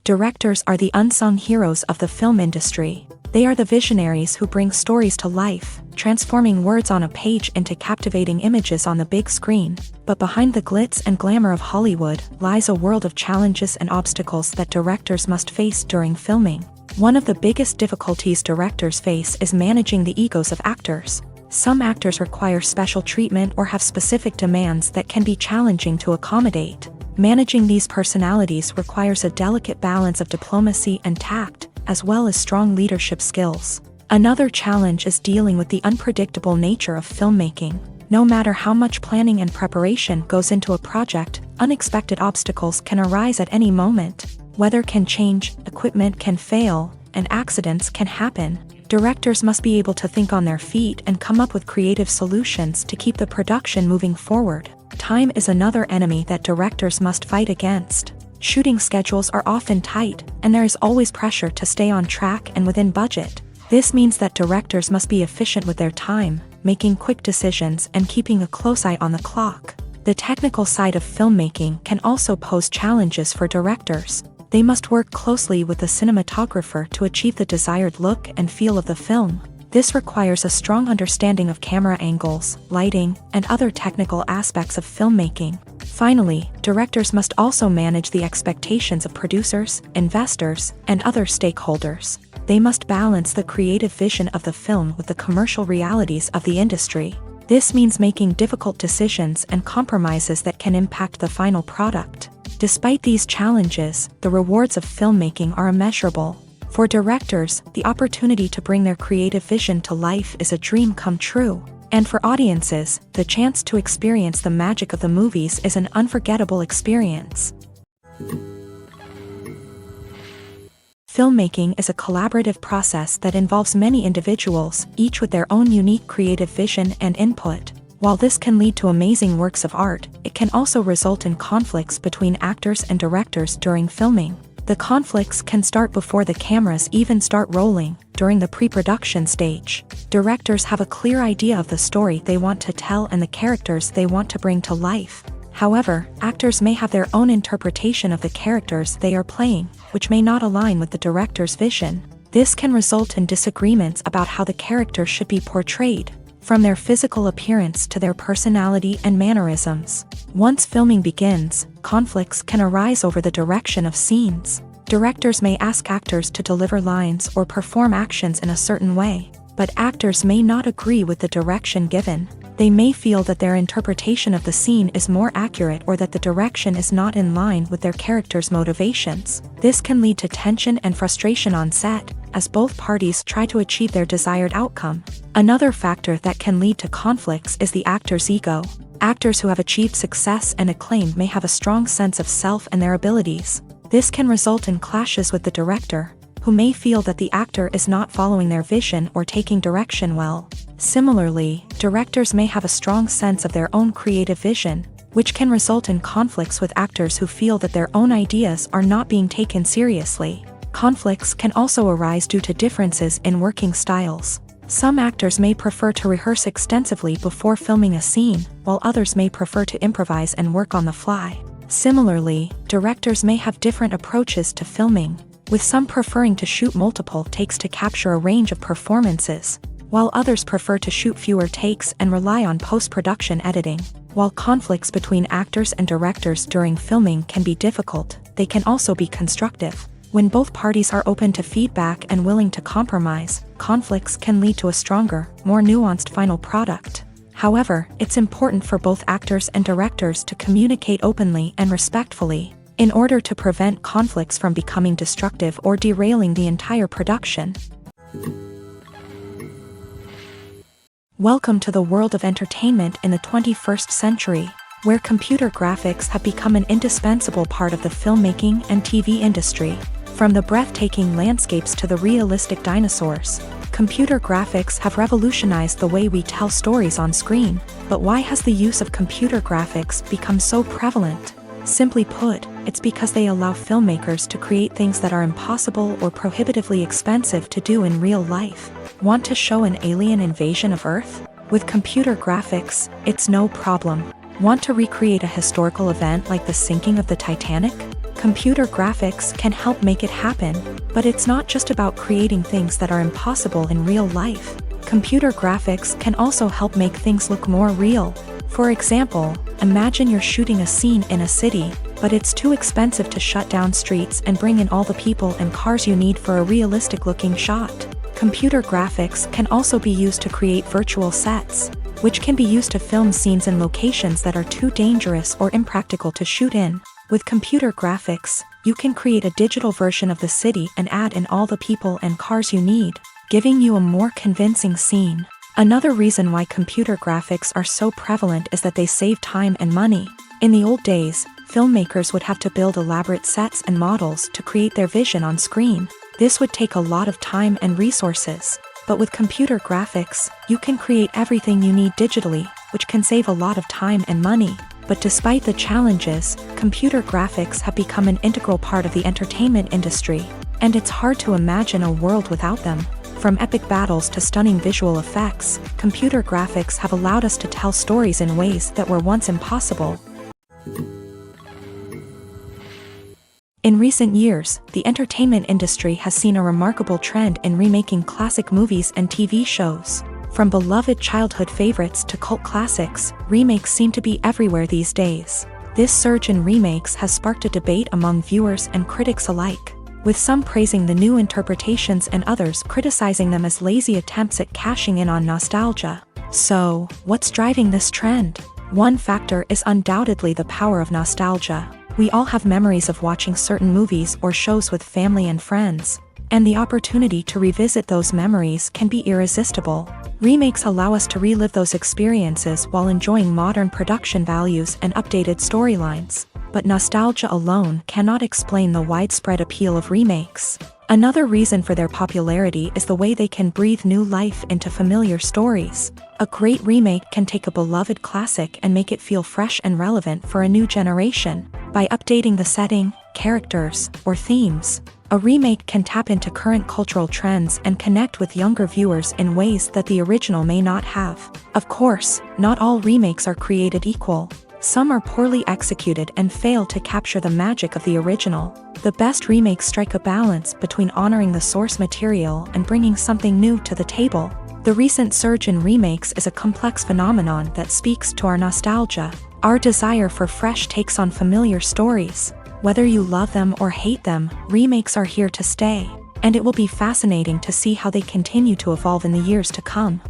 Directors are the unsung heroes of the film industry. They are the visionaries who bring stories to life, transforming words on a page into captivating images on the big screen. But behind the glitz and glamour of Hollywood lies a world of challenges and obstacles that directors must face during filming. One of the biggest difficulties directors face is managing the egos of actors. Some actors require special treatment or have specific demands that can be challenging to accommodate. Managing these personalities requires a delicate balance of diplomacy and tact, as well as strong leadership skills. Another challenge is dealing with the unpredictable nature of filmmaking. No matter how much planning and preparation goes into a project, unexpected obstacles can arise at any moment. Weather can change, equipment can fail, and accidents can happen. Directors must be able to think on their feet and come up with creative solutions to keep the production moving forward. Time is another enemy that directors must fight against. Shooting schedules are often tight, and there is always pressure to stay on track and within budget. This means that directors must be efficient with their time, making quick decisions and keeping a close eye on the clock. The technical side of filmmaking can also pose challenges for directors. They must work closely with the cinematographer to achieve the desired look and feel of the film. This requires a strong understanding of camera angles, lighting, and other technical aspects of filmmaking. Finally, directors must also manage the expectations of producers, investors, and other stakeholders. They must balance the creative vision of the film with the commercial realities of the industry. This means making difficult decisions and compromises that can impact the final product. Despite these challenges, the rewards of filmmaking are immeasurable. For directors, the opportunity to bring their creative vision to life is a dream come true. And for audiences, the chance to experience the magic of the movies is an unforgettable experience. Filmmaking is a collaborative process that involves many individuals, each with their own unique creative vision and input. While this can lead to amazing works of art, it can also result in conflicts between actors and directors during filming. The conflicts can start before the cameras even start rolling, during the pre-production stage. Directors have a clear idea of the story they want to tell and the characters they want to bring to life. However, actors may have their own interpretation of the characters they are playing, which may not align with the director's vision. This can result in disagreements about how the character should be portrayed, from their physical appearance to their personality and mannerisms. Once filming begins, conflicts can arise over the direction of scenes. Directors may ask actors to deliver lines or perform actions in a certain way, but actors may not agree with the direction given. They may feel that their interpretation of the scene is more accurate or that the direction is not in line with their character's motivations. This can lead to tension and frustration on set, as both parties try to achieve their desired outcome. Another factor that can lead to conflicts is the actor's ego. Actors who have achieved success and acclaim may have a strong sense of self and their abilities. This can result in clashes with the director, who may feel that the actor is not following their vision or taking direction well. Similarly, directors may have a strong sense of their own creative vision, which can result in conflicts with actors who feel that their own ideas are not being taken seriously. Conflicts can also arise due to differences in working styles. Some actors may prefer to rehearse extensively before filming a scene, while others may prefer to improvise and work on the fly. Similarly, directors may have different approaches to filming, with some preferring to shoot multiple takes to capture a range of performances, while others prefer to shoot fewer takes and rely on post-production editing. While conflicts between actors and directors during filming can be difficult, they can also be constructive. When both parties are open to feedback and willing to compromise, conflicts can lead to a stronger, more nuanced final product. However, it's important for both actors and directors to communicate openly and respectfully, in order to prevent conflicts from becoming destructive or derailing the entire production. Welcome to the world of entertainment in the 21st century, where computer graphics have become an indispensable part of the filmmaking and TV industry. From the breathtaking landscapes to the realistic dinosaurs, computer graphics have revolutionized the way we tell stories on screen. But why has the use of computer graphics become so prevalent? Simply put, it's because they allow filmmakers to create things that are impossible or prohibitively expensive to do in real life. Want to show an alien invasion of Earth? With computer graphics, it's no problem. Want to recreate a historical event like the sinking of the Titanic? Computer graphics can help make it happen, but it's not just about creating things that are impossible in real life. Computer graphics can also help make things look more real. For example, imagine you're shooting a scene in a city, but it's too expensive to shut down streets and bring in all the people and cars you need for a realistic-looking shot. Computer graphics can also be used to create virtual sets, which can be used to film scenes in locations that are too dangerous or impractical to shoot in. With computer graphics, you can create a digital version of the city and add in all the people and cars you need, giving you a more convincing scene. Another reason why computer graphics are so prevalent is that they save time and money. In the old days, filmmakers would have to build elaborate sets and models to create their vision on screen. This would take a lot of time and resources. But with computer graphics, you can create everything you need digitally, which can save a lot of time and money. But despite the challenges, computer graphics have become an integral part of the entertainment industry, and it's hard to imagine a world without them. From epic battles to stunning visual effects, computer graphics have allowed us to tell stories in ways that were once impossible. In recent years, the entertainment industry has seen a remarkable trend in remaking classic movies and TV shows. From beloved childhood favorites to cult classics, remakes seem to be everywhere these days. This surge in remakes has sparked a debate among viewers and critics alike, with some praising the new interpretations and others criticizing them as lazy attempts at cashing in on nostalgia. So, what's driving this trend? One factor is undoubtedly the power of nostalgia. We all have memories of watching certain movies or shows with family and friends, and the opportunity to revisit those memories can be irresistible. Remakes allow us to relive those experiences while enjoying modern production values and updated storylines. But nostalgia alone cannot explain the widespread appeal of remakes. Another reason for their popularity is the way they can breathe new life into familiar stories. A great remake can take a beloved classic and make it feel fresh and relevant for a new generation. By updating the setting, characters, or themes, a remake can tap into current cultural trends and connect with younger viewers in ways that the original may not have. Of course, not all remakes are created equal. Some are poorly executed and fail to capture the magic of the original. The best remakes strike a balance between honoring the source material and bringing something new to the table. The recent surge in remakes is a complex phenomenon that speaks to our nostalgia, our desire for fresh takes on familiar stories. Whether you love them or hate them, remakes are here to stay, and it will be fascinating to see how they continue to evolve in the years to come.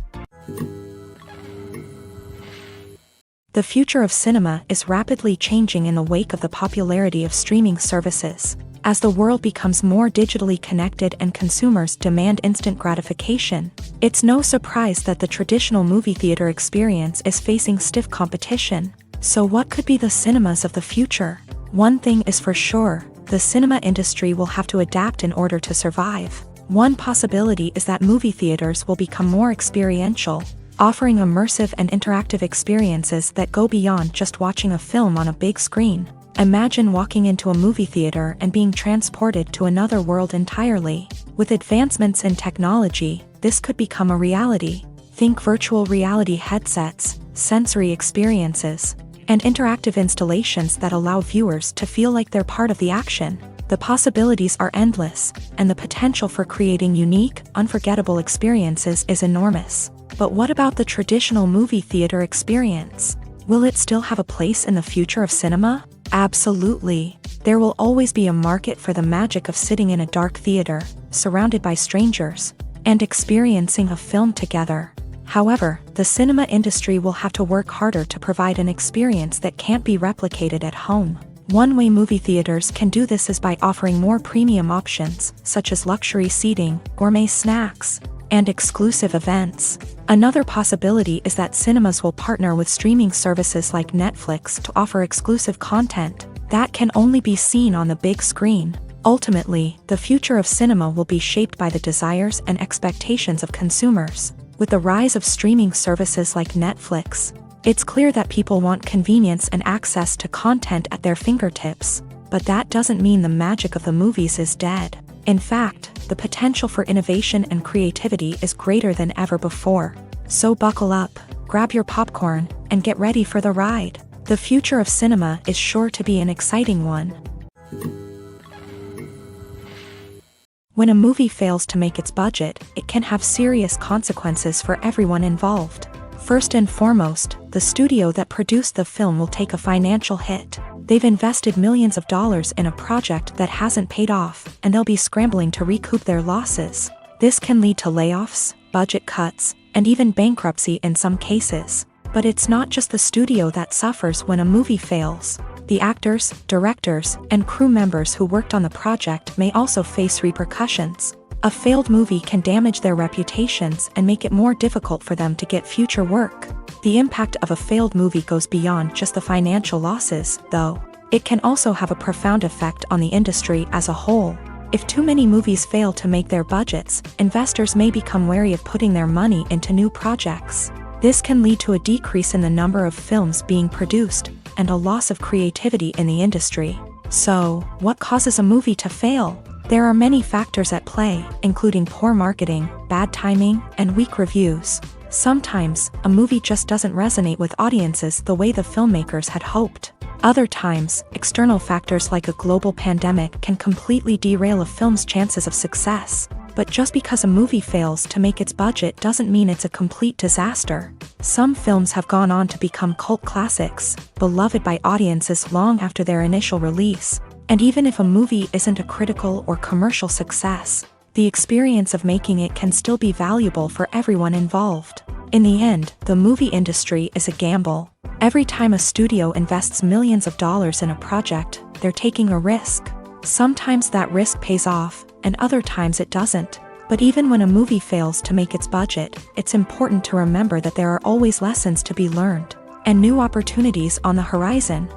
The future of cinema is rapidly changing in the wake of the popularity of streaming services. As the world becomes more digitally connected and consumers demand instant gratification, it's no surprise that the traditional movie theater experience is facing stiff competition. So what could be the cinemas of the future? One thing is for sure, the cinema industry will have to adapt in order to survive. One possibility is that movie theaters will become more experiential, offering immersive and interactive experiences that go beyond just watching a film on a big screen. Imagine walking into a movie theater and being transported to another world entirely. With advancements in technology, this could become a reality. Think virtual reality headsets, sensory experiences, and interactive installations that allow viewers to feel like they're part of the action. The possibilities are endless, and the potential for creating unique, unforgettable experiences is enormous. But what about the traditional movie theater experience? Will it still have a place in the future of cinema? Absolutely. There will always be a market for the magic of sitting in a dark theater, surrounded by strangers, and experiencing a film together. However, the cinema industry will have to work harder to provide an experience that can't be replicated at home. One way movie theaters can do this is by offering more premium options, such as luxury seating, gourmet snacks, and exclusive events. Another possibility is that cinemas will partner with streaming services like Netflix to offer exclusive content that can only be seen on the big screen. Ultimately, the future of cinema will be shaped by the desires and expectations of consumers. With the rise of streaming services like Netflix, it's clear that people want convenience and access to content at their fingertips. But that doesn't mean the magic of the movies is dead. In fact, the potential for innovation and creativity is greater than ever before. So buckle up, grab your popcorn, and get ready for the ride. The future of cinema is sure to be an exciting one. When a movie fails to make its budget, it can have serious consequences for everyone involved. First and foremost, the studio that produced the film will take a financial hit. They've invested millions of dollars in a project that hasn't paid off, and they'll be scrambling to recoup their losses. This can lead to layoffs, budget cuts, and even bankruptcy in some cases. But it's not just the studio that suffers when a movie fails. The actors, directors, and crew members who worked on the project may also face repercussions. A failed movie can damage their reputations and make it more difficult for them to get future work. The impact of a failed movie goes beyond just the financial losses, though. It can also have a profound effect on the industry as a whole. If too many movies fail to make their budgets, investors may become wary of putting their money into new projects. This can lead to a decrease in the number of films being produced, and a loss of creativity in the industry. So, what causes a movie to fail? There are many factors at play, including poor marketing, bad timing, and weak reviews. Sometimes, a movie just doesn't resonate with audiences the way the filmmakers had hoped. Other times, external factors like a global pandemic can completely derail a film's chances of success. But just because a movie fails to make its budget doesn't mean it's a complete disaster. Some films have gone on to become cult classics, beloved by audiences long after their initial release. And even if a movie isn't a critical or commercial success, the experience of making it can still be valuable for everyone involved. In the end, the movie industry is a gamble. Every time a studio invests millions of dollars in a project, they're taking a risk. Sometimes that risk pays off, and other times it doesn't. But even when a movie fails to make its budget, it's important to remember that there are always lessons to be learned, and new opportunities on the horizon.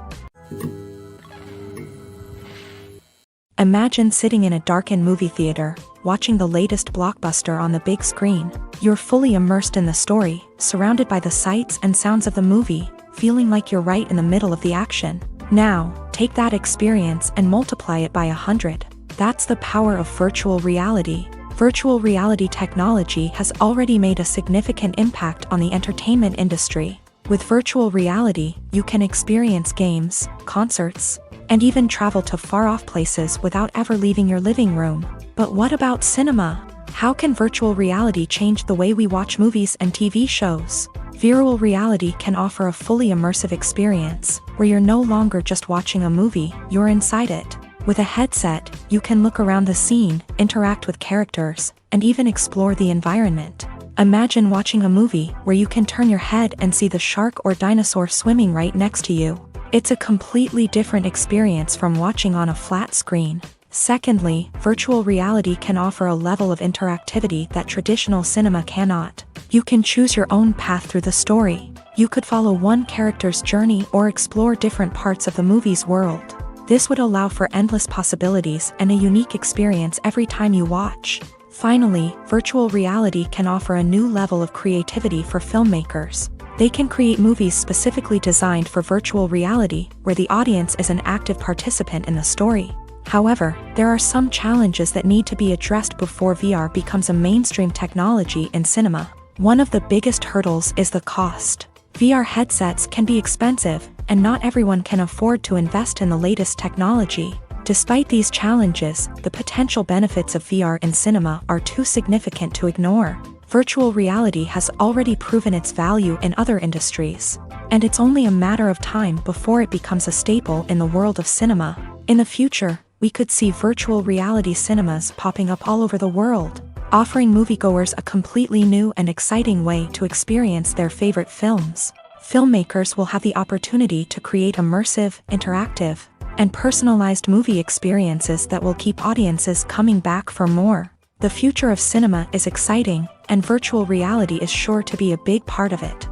Imagine sitting in a darkened movie theater, watching the latest blockbuster on the big screen. You're fully immersed in the story, surrounded by the sights and sounds of the movie, feeling like you're right in the middle of the action. Now, take that experience and multiply it by 100. That's the power of virtual reality. Virtual reality technology has already made a significant impact on the entertainment industry. With virtual reality, you can experience games, concerts, and even travel to far-off places without ever leaving your living room. But what about cinema? How can virtual reality change the way we watch movies and TV shows? Virtual reality can offer a fully immersive experience, where you're no longer just watching a movie, you're inside it. With a headset, you can look around the scene, interact with characters, and even explore the environment. Imagine watching a movie where you can turn your head and see the shark or dinosaur swimming right next to you. It's a completely different experience from watching on a flat screen. Secondly, virtual reality can offer a level of interactivity that traditional cinema cannot. You can choose your own path through the story. You could follow one character's journey or explore different parts of the movie's world. This would allow for endless possibilities and a unique experience every time you watch. Finally, virtual reality can offer a new level of creativity for filmmakers. They can create movies specifically designed for virtual reality, where the audience is an active participant in the story. However, there are some challenges that need to be addressed before VR becomes a mainstream technology in cinema. One of the biggest hurdles is the cost. VR headsets can be expensive, and not everyone can afford to invest in the latest technology. Despite these challenges, the potential benefits of VR in cinema are too significant to ignore. Virtual reality has already proven its value in other industries, and it's only a matter of time before it becomes a staple in the world of cinema. In the future, we could see virtual reality cinemas popping up all over the world, offering moviegoers a completely new and exciting way to experience their favorite films. Filmmakers will have the opportunity to create immersive, interactive, and personalized movie experiences that will keep audiences coming back for more. The future of cinema is exciting, and virtual reality is sure to be a big part of it.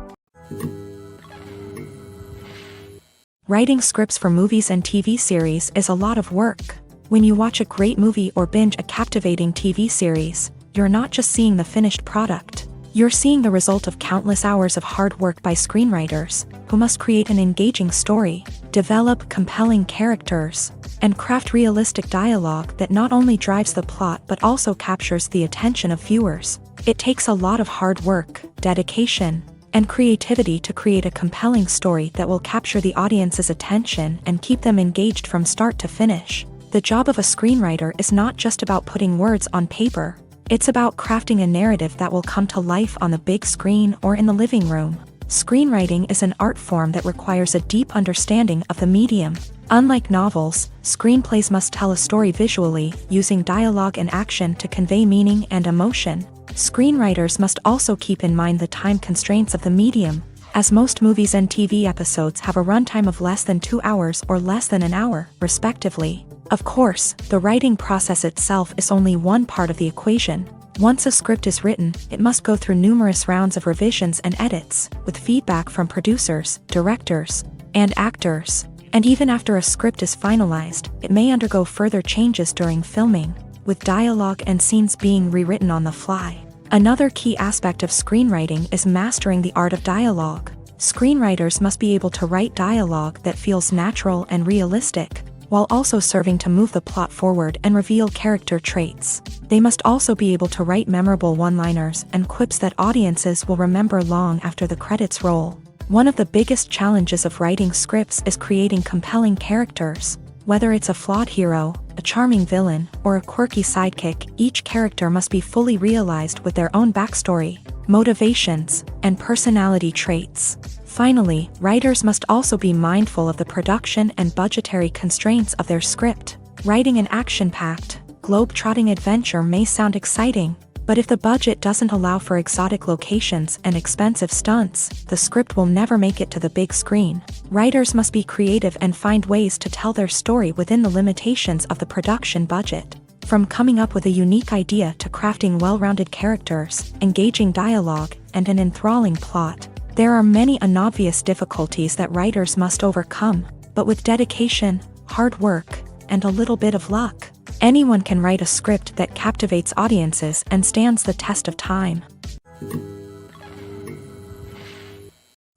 Writing scripts for movies and TV series is a lot of work. When you watch a great movie or binge a captivating TV series, you're not just seeing the finished product. You're seeing the result of countless hours of hard work by screenwriters, who must create an engaging story, develop compelling characters, and craft realistic dialogue that not only drives the plot but also captures the attention of viewers. It takes a lot of hard work, dedication, and creativity to create a compelling story that will capture the audience's attention and keep them engaged from start to finish. The job of a screenwriter is not just about putting words on paper. It's about crafting a narrative that will come to life on the big screen or in the living room. Screenwriting is an art form that requires a deep understanding of the medium. Unlike novels, screenplays must tell a story visually, using dialogue and action to convey meaning and emotion. Screenwriters must also keep in mind the time constraints of the medium, as most movies and TV episodes have a runtime of less than 2 hours or less than an hour, respectively. Of course, the writing process itself is only one part of the equation. Once a script is written, it must go through numerous rounds of revisions and edits, with feedback from producers, directors, and actors. And even after a script is finalized, it may undergo further changes during filming, with dialogue and scenes being rewritten on the fly. Another key aspect of screenwriting is mastering the art of dialogue. Screenwriters must be able to write dialogue that feels natural and realistic, while also serving to move the plot forward and reveal character traits. They must also be able to write memorable one-liners and quips that audiences will remember long after the credits roll. One of the biggest challenges of writing scripts is creating compelling characters. Whether it's a flawed hero, a charming villain, or a quirky sidekick, each character must be fully realized with their own backstory, motivations, and personality traits. Finally, writers must also be mindful of the production and budgetary constraints of their script. Writing an action-packed, globe-trotting adventure may sound exciting, but if the budget doesn't allow for exotic locations and expensive stunts, the script will never make it to the big screen. Writers must be creative and find ways to tell their story within the limitations of the production budget. From coming up with a unique idea to crafting well-rounded characters, engaging dialogue, and an enthralling plot, there are many unobvious difficulties that writers must overcome, but with dedication, hard work, and a little bit of luck, anyone can write a script that captivates audiences and stands the test of time.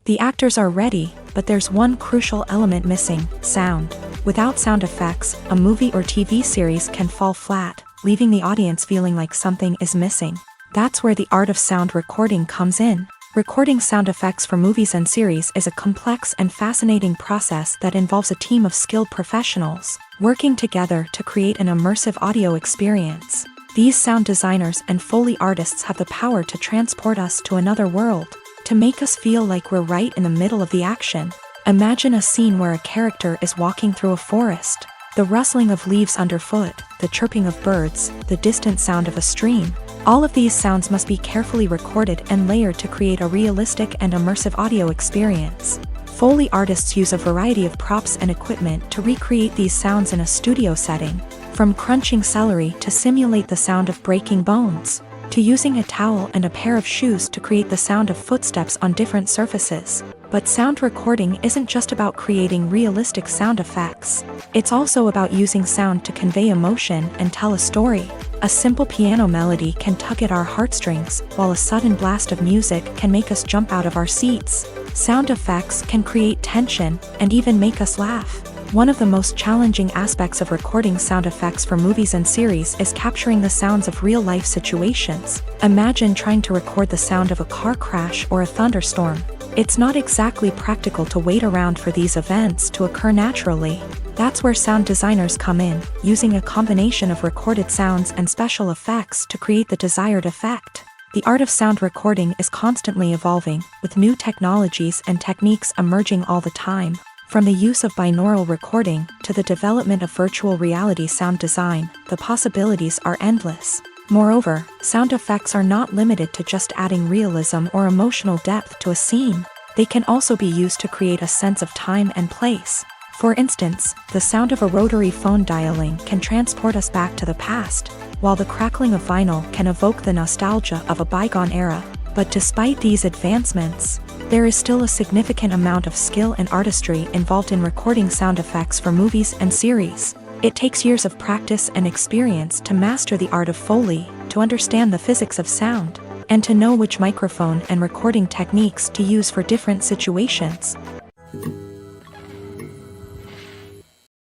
The actors are ready, but there's one crucial element missing: sound. Without sound effects, a movie or TV series can fall flat, leaving the audience feeling like something is missing. That's where the art of sound recording comes in. Recording sound effects for movies and series is a complex and fascinating process that involves a team of skilled professionals working together to create an immersive audio experience. These sound designers and Foley artists have the power to transport us to another world, to make us feel like we're right in the middle of the action. Imagine a scene where a character is walking through a forest. The rustling of leaves underfoot, the chirping of birds, the distant sound of a stream. All of these sounds must be carefully recorded and layered to create a realistic and immersive audio experience. Foley artists use a variety of props and equipment to recreate these sounds in a studio setting, from crunching celery to simulate the sound of breaking bones, to using a towel and a pair of shoes to create the sound of footsteps on different surfaces. But sound recording isn't just about creating realistic sound effects. It's also about using sound to convey emotion and tell a story. A simple piano melody can tug at our heartstrings, while a sudden blast of music can make us jump out of our seats. Sound effects can create tension and even make us laugh. One of the most challenging aspects of recording sound effects for movies and series is capturing the sounds of real-life situations. Imagine trying to record the sound of a car crash or a thunderstorm. It's not exactly practical to wait around for these events to occur naturally. That's where sound designers come in, using a combination of recorded sounds and special effects to create the desired effect. The art of sound recording is constantly evolving, with new technologies and techniques emerging all the time. From the use of binaural recording to the development of virtual reality sound design, the possibilities are endless. Moreover, sound effects are not limited to just adding realism or emotional depth to a scene. They can also be used to create a sense of time and place. For instance, the sound of a rotary phone dialing can transport us back to the past, while the crackling of vinyl can evoke the nostalgia of a bygone era. But despite these advancements, there is still a significant amount of skill and artistry involved in recording sound effects for movies and series. It takes years of practice and experience to master the art of Foley, to understand the physics of sound, and to know which microphone and recording techniques to use for different situations.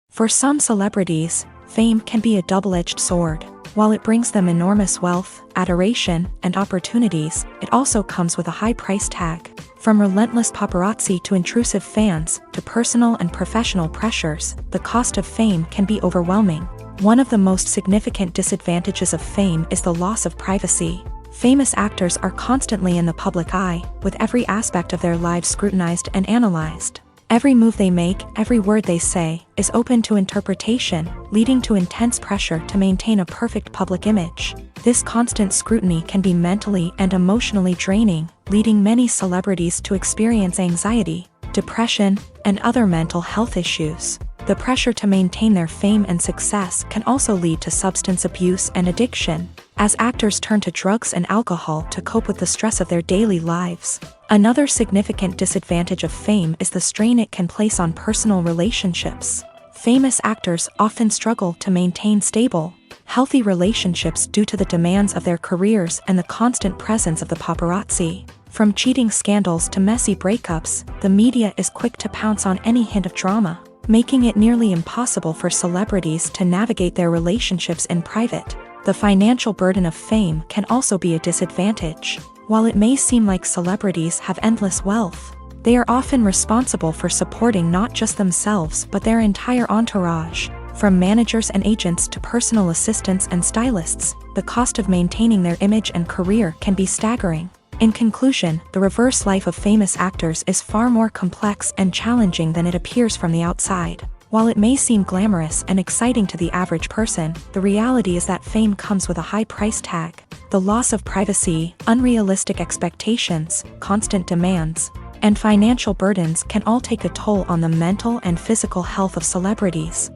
For some celebrities, fame can be a double-edged sword. While it brings them enormous wealth, adoration, and opportunities, it also comes with a high price tag. From relentless paparazzi to intrusive fans, to personal and professional pressures, the cost of fame can be overwhelming. One of the most significant disadvantages of fame is the loss of privacy. Famous actors are constantly in the public eye, with every aspect of their lives scrutinized and analyzed. Every move they make, every word they say, is open to interpretation, leading to intense pressure to maintain a perfect public image. This constant scrutiny can be mentally and emotionally draining, leading many celebrities to experience anxiety, depression, and other mental health issues. The pressure to maintain their fame and success can also lead to substance abuse and addiction, as actors turn to drugs and alcohol to cope with the stress of their daily lives. Another significant disadvantage of fame is the strain it can place on personal relationships. Famous actors often struggle to maintain stable, healthy relationships due to the demands of their careers and the constant presence of the paparazzi. From cheating scandals to messy breakups, the media is quick to pounce on any hint of drama, making it nearly impossible for celebrities to navigate their relationships in private. The financial burden of fame can also be a disadvantage. While it may seem like celebrities have endless wealth, they are often responsible for supporting not just themselves but their entire entourage. From managers and agents to personal assistants and stylists, the cost of maintaining their image and career can be staggering. In conclusion, the reverse life of famous actors is far more complex and challenging than it appears from the outside. While it may seem glamorous and exciting to the average person, the reality is that fame comes with a high price tag. The loss of privacy, unrealistic expectations, constant demands, and financial burdens can all take a toll on the mental and physical health of celebrities.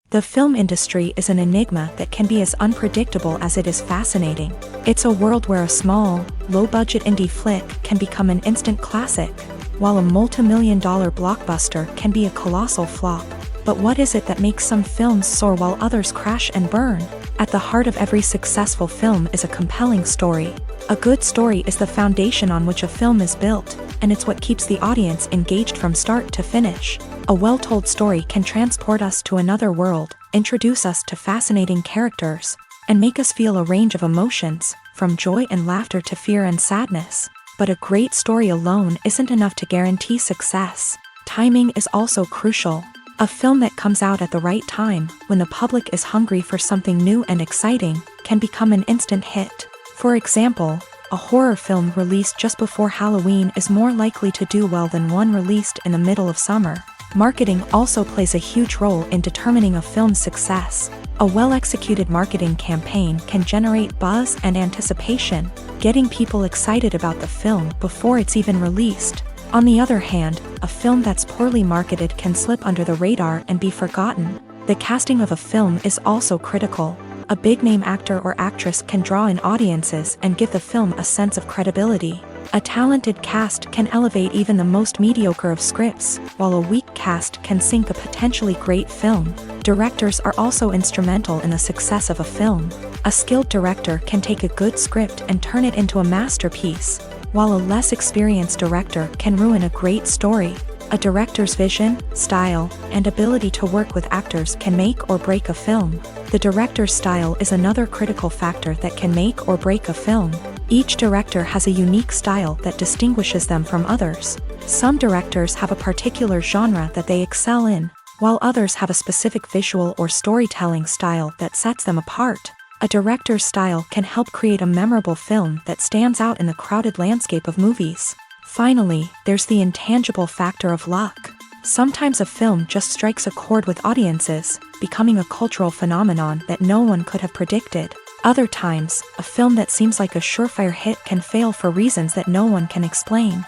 The film industry is an enigma that can be as unpredictable as it is fascinating. It's a world where a small, low-budget indie flick can become an instant classic, while a multi-million-dollar blockbuster can be a colossal flop. But what is it that makes some films soar while others crash and burn? At the heart of every successful film is a compelling story. A good story is the foundation on which a film is built, and it's what keeps the audience engaged from start to finish. A well-told story can transport us to another world, introduce us to fascinating characters, and make us feel a range of emotions, from joy and laughter to fear and sadness. But a great story alone isn't enough to guarantee success. Timing is also crucial. A film that comes out at the right time, when the public is hungry for something new and exciting, can become an instant hit. For example, a horror film released just before Halloween is more likely to do well than one released in the middle of summer. Marketing also plays a huge role in determining a film's success. A well-executed marketing campaign can generate buzz and anticipation, getting people excited about the film before it's even released. On the other hand, a film that's poorly marketed can slip under the radar and be forgotten. The casting of a film is also critical. A big-name actor or actress can draw in audiences and give the film a sense of credibility. A talented cast can elevate even the most mediocre of scripts, while a weak cast can sink a potentially great film. Directors are also instrumental in the success of a film. A skilled director can take a good script and turn it into a masterpiece, while a less experienced director can ruin a great story. A director's vision, style, and ability to work with actors can make or break a film. The director's style is another critical factor that can make or break a film. Each director has a unique style that distinguishes them from others. Some directors have a particular genre that they excel in, while others have a specific visual or storytelling style that sets them apart. A director's style can help create a memorable film that stands out in the crowded landscape of movies. Finally, there's the intangible factor of luck. Sometimes a film just strikes a chord with audiences, becoming a cultural phenomenon that no one could have predicted. Other times, a film that seems like a surefire hit can fail for reasons that no one can explain.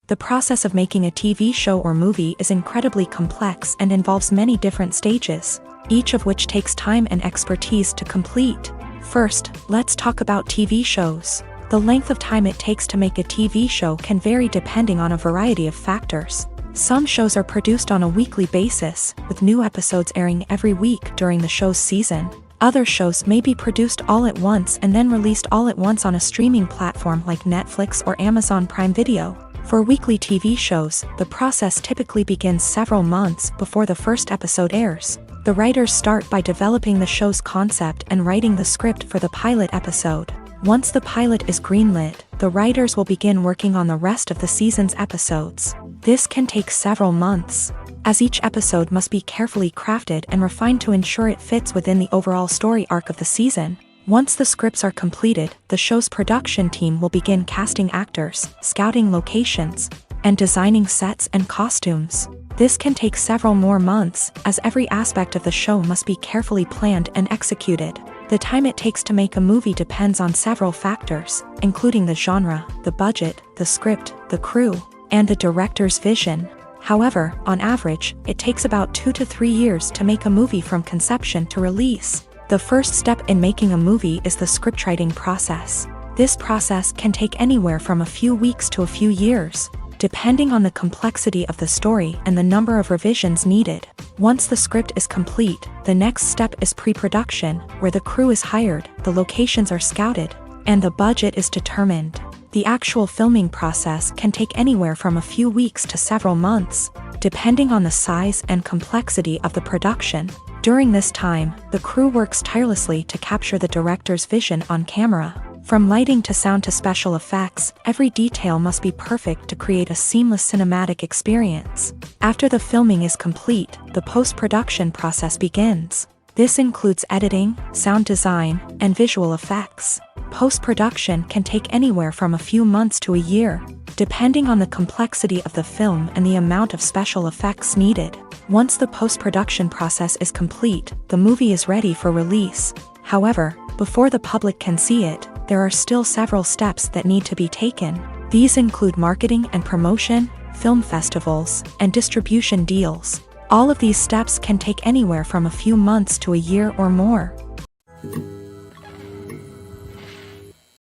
The process of making a TV show or movie is incredibly complex and involves many different stages, each of which takes time and expertise to complete. First, let's talk about TV shows. The length of time it takes to make a TV show can vary depending on a variety of factors. Some shows are produced on a weekly basis, with new episodes airing every week during the show's season. Other shows may be produced all at once and then released all at once on a streaming platform like Netflix or Amazon Prime Video. For weekly TV shows, the process typically begins several months before the first episode airs. The writers start by developing the show's concept and writing the script for the pilot episode. Once the pilot is greenlit, the writers will begin working on the rest of the season's episodes. This can take several months. as each episode must be carefully crafted and refined to ensure it fits within the overall story arc of the season. Once the scripts are completed, the show's production team will begin casting actors, scouting locations, and designing sets and costumes. This can take several more months, as every aspect of the show must be carefully planned and executed. The time it takes to make a movie depends on several factors, including the genre, the budget, the script, the crew, and the director's vision. However, on average, it takes about 2 to 3 years to make a movie from conception to release. The first step in making a movie is the scriptwriting process. This process can take anywhere from a few weeks to a few years, depending on the complexity of the story and the number of revisions needed. Once the script is complete, the next step is pre-production, where the crew is hired, the locations are scouted, and the budget is determined. The actual filming process can take anywhere from a few weeks to several months, depending on the size and complexity of the production. During this time, the crew works tirelessly to capture the director's vision on camera. From lighting to sound to special effects, every detail must be perfect to create a seamless cinematic experience. After the filming is complete, the post-production process begins. This includes editing, sound design, and visual effects. Post-production can take anywhere from a few months to a year, depending on the complexity of the film and the amount of special effects needed. Once the post-production process is complete, the movie is ready for release. However, before the public can see it, there are still several steps that need to be taken. These include marketing and promotion, film festivals, and distribution deals. All of these steps can take anywhere from a few months to a year or more.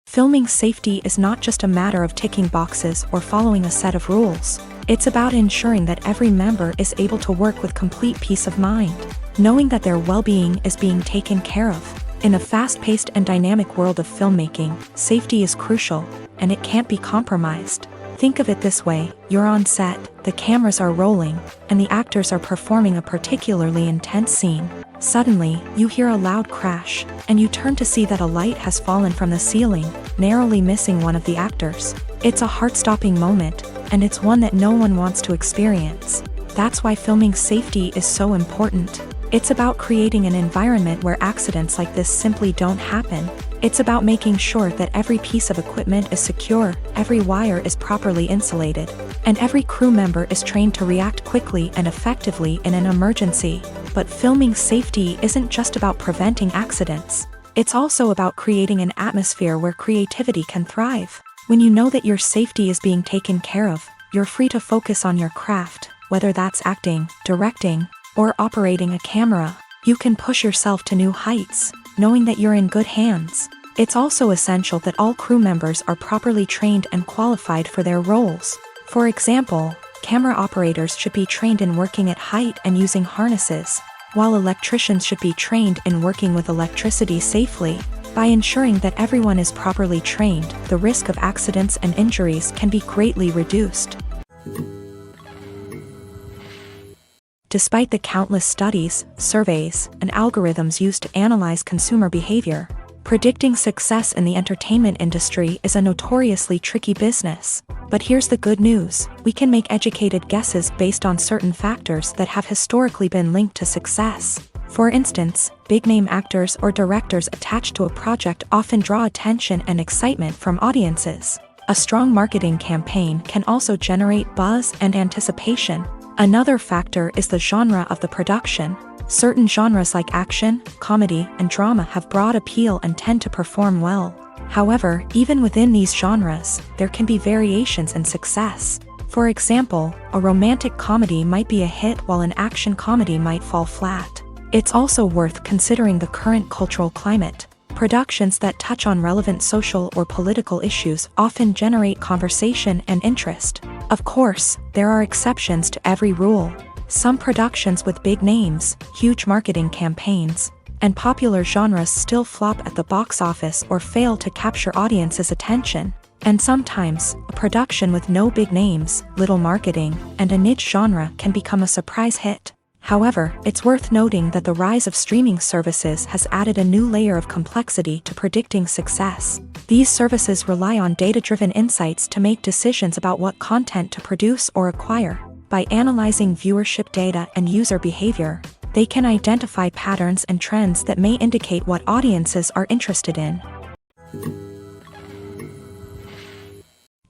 Filming safety is not just a matter of ticking boxes or following a set of rules. It's about ensuring that every member is able to work with complete peace of mind, knowing that their well-being is being taken care of. In a fast-paced and dynamic world of filmmaking, safety is crucial, and it can't be compromised. Think of it this way: you're on set, the cameras are rolling, and the actors are performing a particularly intense scene. Suddenly, you hear a loud crash, and you turn to see that a light has fallen from the ceiling, narrowly missing one of the actors. It's a heart-stopping moment, and it's one that no one wants to experience. That's why filming safety is so important. It's about creating an environment where accidents like this simply don't happen. It's about making sure that every piece of equipment is secure, every wire is properly insulated, and every crew member is trained to react quickly and effectively in an emergency. But filming safety isn't just about preventing accidents. It's also about creating an atmosphere where creativity can thrive. When you know that your safety is being taken care of, you're free to focus on your craft, whether that's acting, directing, or operating a camera. You can push yourself to new heights, knowing that you're in good hands. It's also essential that all crew members are properly trained and qualified for their roles. For example, camera operators should be trained in working at height and using harnesses, while electricians should be trained in working with electricity safely. By ensuring that everyone is properly trained, the risk of accidents and injuries can be greatly reduced. Despite the countless studies, surveys, and algorithms used to analyze consumer behavior, predicting success in the entertainment industry is a notoriously tricky business. But here's the good news: we can make educated guesses based on certain factors that have historically been linked to success. For instance, big-name actors or directors attached to a project often draw attention and excitement from audiences. A strong marketing campaign can also generate buzz and anticipation. Another factor is the genre of the production. Certain genres like action, comedy, and drama have broad appeal and tend to perform well. However, even within these genres, there can be variations in success. For example, a romantic comedy might be a hit while an action comedy might fall flat. It's also worth considering the current cultural climate. Productions that touch on relevant social or political issues often generate conversation and interest. Of course, there are exceptions to every rule. Some productions with big names, huge marketing campaigns, and popular genres still flop at the box office or fail to capture audiences' attention. And sometimes, a production with no big names, little marketing, and a niche genre can become a surprise hit. However, it's worth noting that the rise of streaming services has added a new layer of complexity to predicting success. These services rely on data-driven insights to make decisions about what content to produce or acquire. By analyzing viewership data and user behavior, they can identify patterns and trends that may indicate what audiences are interested in.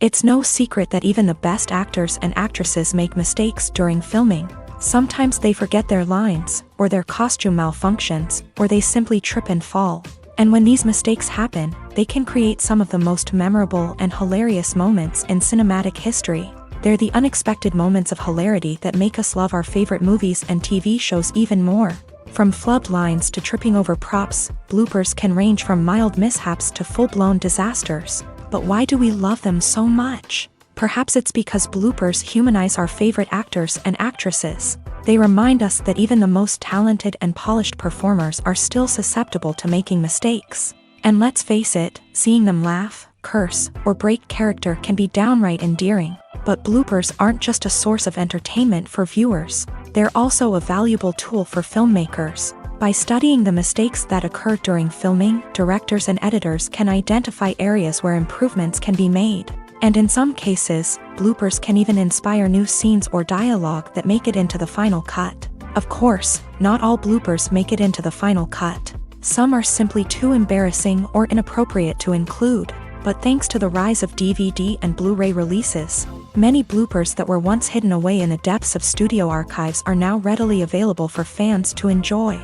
It's no secret that even the best actors and actresses make mistakes during filming. Sometimes they forget their lines, or their costume malfunctions, or they simply trip and fall. And when these mistakes happen, they can create some of the most memorable and hilarious moments in cinematic history. They're the unexpected moments of hilarity that make us love our favorite movies and TV shows even more. From flubbed lines to tripping over props, bloopers can range from mild mishaps to full-blown disasters. But why do we love them so much? Perhaps it's because bloopers humanize our favorite actors and actresses. They remind us that even the most talented and polished performers are still susceptible to making mistakes. And let's face it, seeing them laugh, curse, or break character can be downright endearing. But bloopers aren't just a source of entertainment for viewers. They're also a valuable tool for filmmakers. By studying the mistakes that occur during filming, directors and editors can identify areas where improvements can be made. And in some cases, bloopers can even inspire new scenes or dialogue that make it into the final cut. Of course, not all bloopers make it into the final cut. Some are simply too embarrassing or inappropriate to include. But thanks to the rise of DVD and Blu-ray releases, many bloopers that were once hidden away in the depths of studio archives are now readily available for fans to enjoy.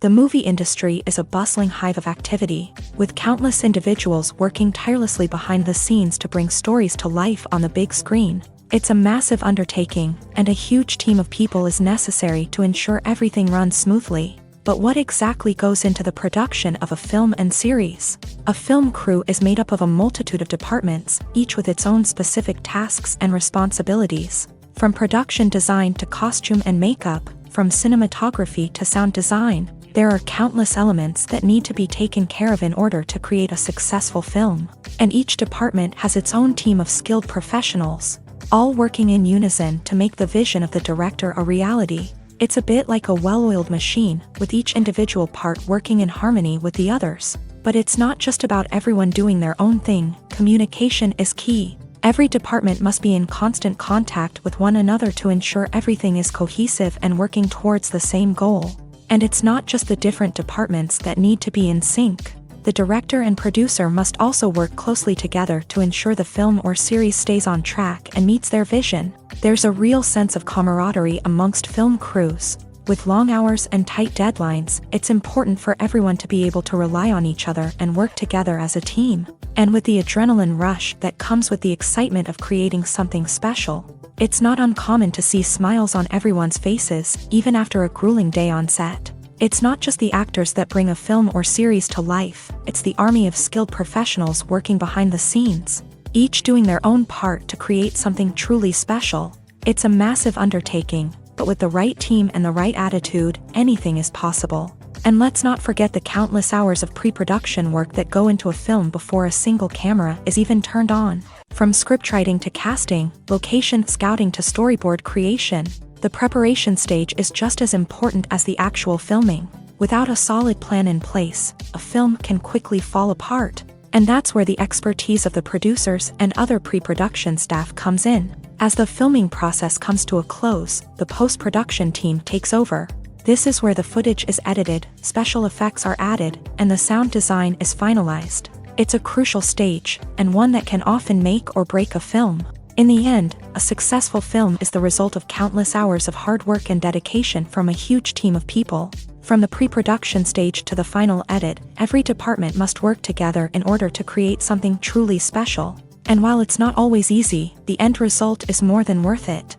The movie industry is a bustling hive of activity, with countless individuals working tirelessly behind the scenes to bring stories to life on the big screen. It's a massive undertaking, and a huge team of people is necessary to ensure everything runs smoothly. But what exactly goes into the production of a film and series? A film crew is made up of a multitude of departments, each with its own specific tasks and responsibilities. From production design to costume and makeup, from cinematography to sound design, there are countless elements that need to be taken care of in order to create a successful film. And each department has its own team of skilled professionals, all working in unison to make the vision of the director a reality. It's a bit like a well-oiled machine, with each individual part working in harmony with the others. But it's not just about everyone doing their own thing. Communication is key. Every department must be in constant contact with one another to ensure everything is cohesive and working towards the same goal. And it's not just the different departments that need to be in sync. The director and producer must also work closely together to ensure the film or series stays on track and meets their vision. There's a real sense of camaraderie amongst film crews. With long hours and tight deadlines, it's important for everyone to be able to rely on each other and work together as a team. And with the adrenaline rush that comes with the excitement of creating something special, it's not uncommon to see smiles on everyone's faces, even after a grueling day on set. It's not just the actors that bring a film or series to life, it's the army of skilled professionals working behind the scenes, each doing their own part to create something truly special. It's a massive undertaking, but with the right team and the right attitude, anything is possible. And let's not forget the countless hours of pre-production work that go into a film before a single camera is even turned on. From scriptwriting to casting, location scouting to storyboard creation, the preparation stage is just as important as the actual filming. Without a solid plan in place, a film can quickly fall apart. And that's where the expertise of the producers and other pre-production staff comes in. As the filming process comes to a close, the post-production team takes over. This is where the footage is edited, special effects are added, and the sound design is finalized. It's a crucial stage, and one that can often make or break a film. In the end, a successful film is the result of countless hours of hard work and dedication from a huge team of people. From the pre-production stage to the final edit, every department must work together in order to create something truly special. And while it's not always easy, the end result is more than worth it.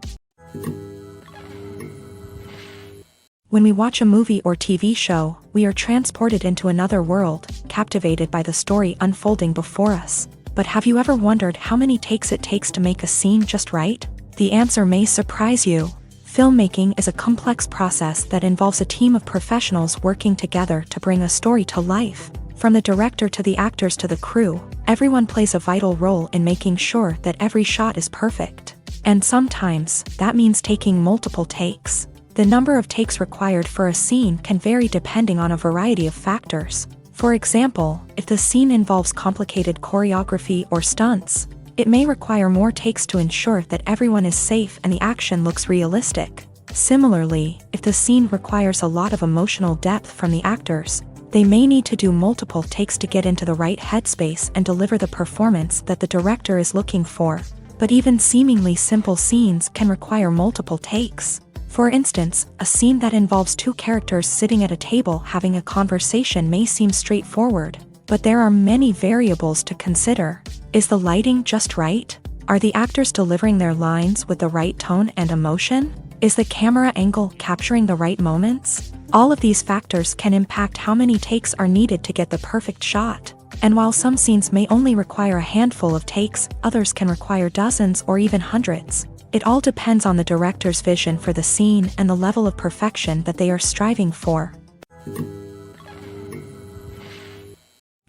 When we watch a movie or TV show, we are transported into another world, captivated by the story unfolding before us. But have you ever wondered how many takes it takes to make a scene just right? The answer may surprise you. Filmmaking is a complex process that involves a team of professionals working together to bring a story to life. From the director to the actors to the crew, everyone plays a vital role in making sure that every shot is perfect. And sometimes, that means taking multiple takes. The number of takes required for a scene can vary depending on a variety of factors. For example, if the scene involves complicated choreography or stunts, It may require more takes to ensure that everyone is safe and the action looks realistic. Similarly, if the scene requires a lot of emotional depth from the actors, they may need to do multiple takes to get into the right headspace and deliver the performance that the director is looking for. But even seemingly simple scenes can require multiple takes. For instance, a scene that involves two characters sitting at a table having a conversation may seem straightforward, but there are many variables to consider. Is the lighting just right? Are the actors delivering their lines with the right tone and emotion? Is the camera angle capturing the right moments? All of these factors can impact how many takes are needed to get the perfect shot. And while some scenes may only require a handful of takes, others can require dozens or even hundreds. It all depends on the director's vision for the scene and the level of perfection that they are striving for.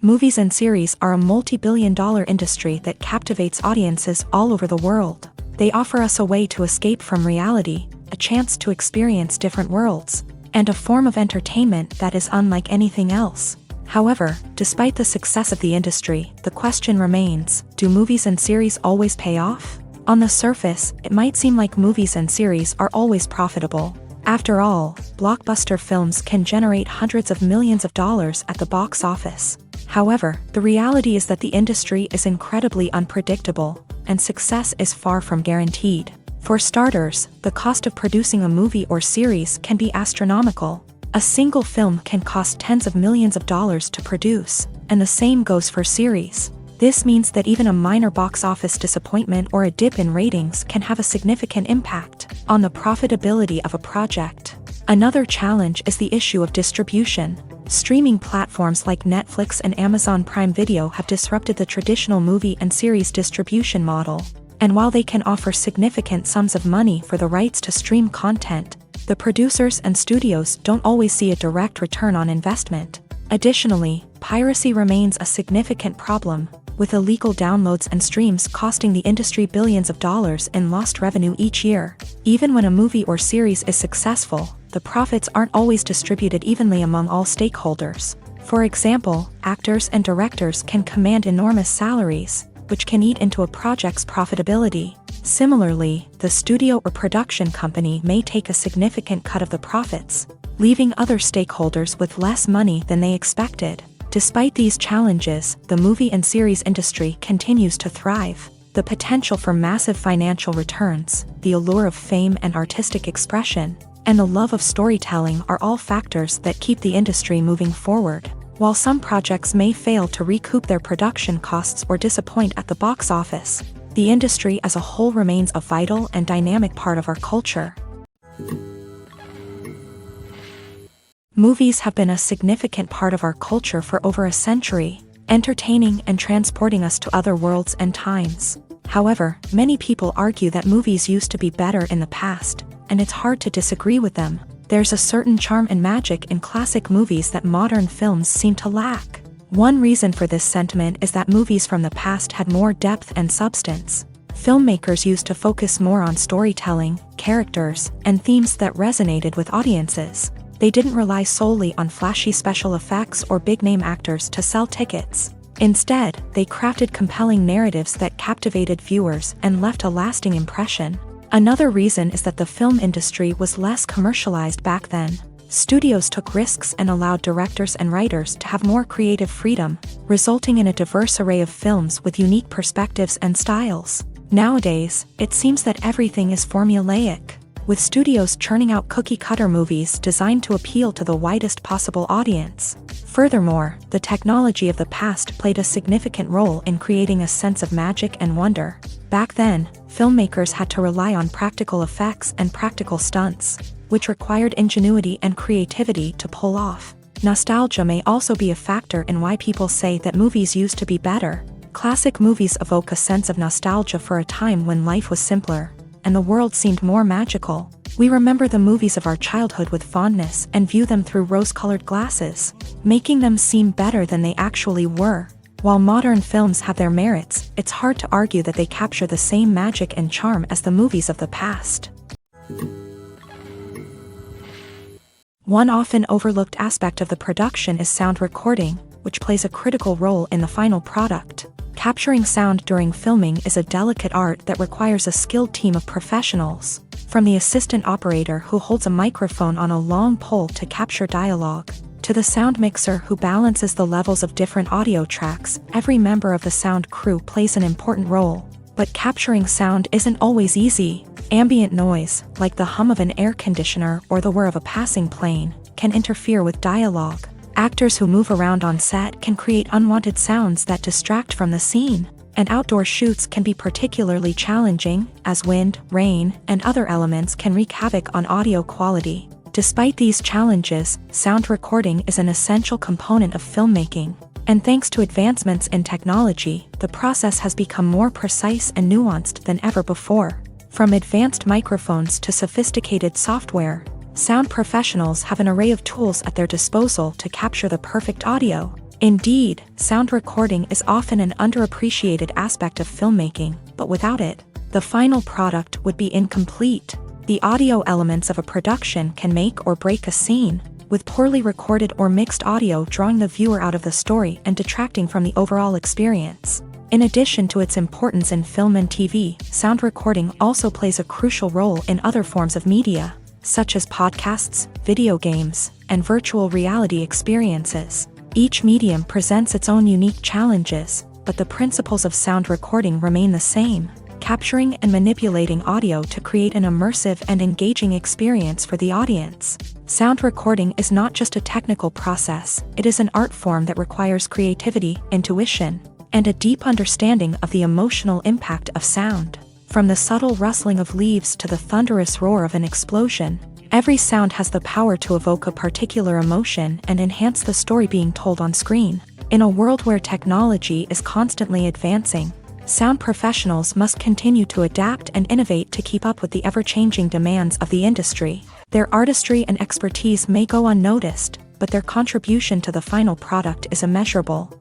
Movies and series are a multi-billion-dollar industry that captivates audiences all over the world. They offer us a way to escape from reality, a chance to experience different worlds, and a form of entertainment that is unlike anything else. However, despite the success of the industry, the question remains, do movies and series always pay off? On the surface, it might seem like movies and series are always profitable. After all, blockbuster films can generate hundreds of millions of dollars at the box office. However, the reality is that the industry is incredibly unpredictable, and success is far from guaranteed. For starters, the cost of producing a movie or series can be astronomical. A single film can cost tens of millions of dollars to produce, and the same goes for series. This means that even a minor box office disappointment or a dip in ratings can have a significant impact on the profitability of a project. Another challenge is the issue of distribution. Streaming platforms like Netflix and Amazon Prime Video have disrupted the traditional movie and series distribution model. And while they can offer significant sums of money for the rights to stream content, the producers and studios don't always see a direct return on investment. Additionally, piracy remains a significant problem, with illegal downloads and streams costing the industry billions of dollars in lost revenue each year. Even when a movie or series is successful, the profits aren't always distributed evenly among all stakeholders. For example, actors and directors can command enormous salaries, which can eat into a project's profitability. Similarly, the studio or production company may take a significant cut of the profits, leaving other stakeholders with less money than they expected. Despite these challenges, the movie and series industry continues to thrive. The potential for massive financial returns, the allure of fame and artistic expression, and the love of storytelling are all factors that keep the industry moving forward. While some projects may fail to recoup their production costs or disappoint at the box office, the industry as a whole remains a vital and dynamic part of our culture. Movies have been a significant part of our culture for over a century, entertaining and transporting us to other worlds and times. However, many people argue that movies used to be better in the past, and it's hard to disagree with them. There's a certain charm and magic in classic movies that modern films seem to lack. One reason for this sentiment is that movies from the past had more depth and substance. Filmmakers used to focus more on storytelling, characters, and themes that resonated with audiences. They didn't rely solely on flashy special effects or big-name actors to sell tickets. Instead, they crafted compelling narratives that captivated viewers and left a lasting impression. Another reason is that the film industry was less commercialized back then. Studios took risks and allowed directors and writers to have more creative freedom, resulting in a diverse array of films with unique perspectives and styles. Nowadays, it seems that everything is formulaic, with studios churning out cookie-cutter movies designed to appeal to the widest possible audience. Furthermore, the technology of the past played a significant role in creating a sense of magic and wonder. Back then, filmmakers had to rely on practical effects and practical stunts, which required ingenuity and creativity to pull off. Nostalgia may also be a factor in why people say that movies used to be better. Classic movies evoke a sense of nostalgia for a time when life was simpler, and the world seemed more magical. We remember the movies of our childhood with fondness and view them through rose-colored glasses, making them seem better than they actually were. While modern films have their merits, it's hard to argue that they capture the same magic and charm as the movies of the past. One often overlooked aspect of the production is sound recording, which plays a critical role in the final product. Capturing sound during filming is a delicate art that requires a skilled team of professionals. From the assistant operator who holds a microphone on a long pole to capture dialogue, to the sound mixer who balances the levels of different audio tracks, every member of the sound crew plays an important role. But capturing sound isn't always easy. Ambient noise, like the hum of an air conditioner or the whir of a passing plane, can interfere with dialogue. Actors who move around on set can create unwanted sounds that distract from the scene. And outdoor shoots can be particularly challenging, as wind, rain, and other elements can wreak havoc on audio quality. Despite these challenges, sound recording is an essential component of filmmaking. And thanks to advancements in technology, the process has become more precise and nuanced than ever before. From advanced microphones to sophisticated software, sound professionals have an array of tools at their disposal to capture the perfect audio. Indeed, sound recording is often an underappreciated aspect of filmmaking, but without it, the final product would be incomplete. The audio elements of a production can make or break a scene, with poorly recorded or mixed audio drawing the viewer out of the story and detracting from the overall experience. In addition to its importance in film and TV, sound recording also plays a crucial role in other forms of media, such as podcasts, video games, and virtual reality experiences. Each medium presents its own unique challenges, but the principles of sound recording remain the same, capturing and manipulating audio to create an immersive and engaging experience for the audience. Sound recording is not just a technical process, it is an art form that requires creativity, intuition, and a deep understanding of the emotional impact of sound. From the subtle rustling of leaves to the thunderous roar of an explosion, every sound has the power to evoke a particular emotion and enhance the story being told on screen. In a world where technology is constantly advancing, sound professionals must continue to adapt and innovate to keep up with the ever-changing demands of the industry. Their artistry and expertise may go unnoticed, but their contribution to the final product is immeasurable.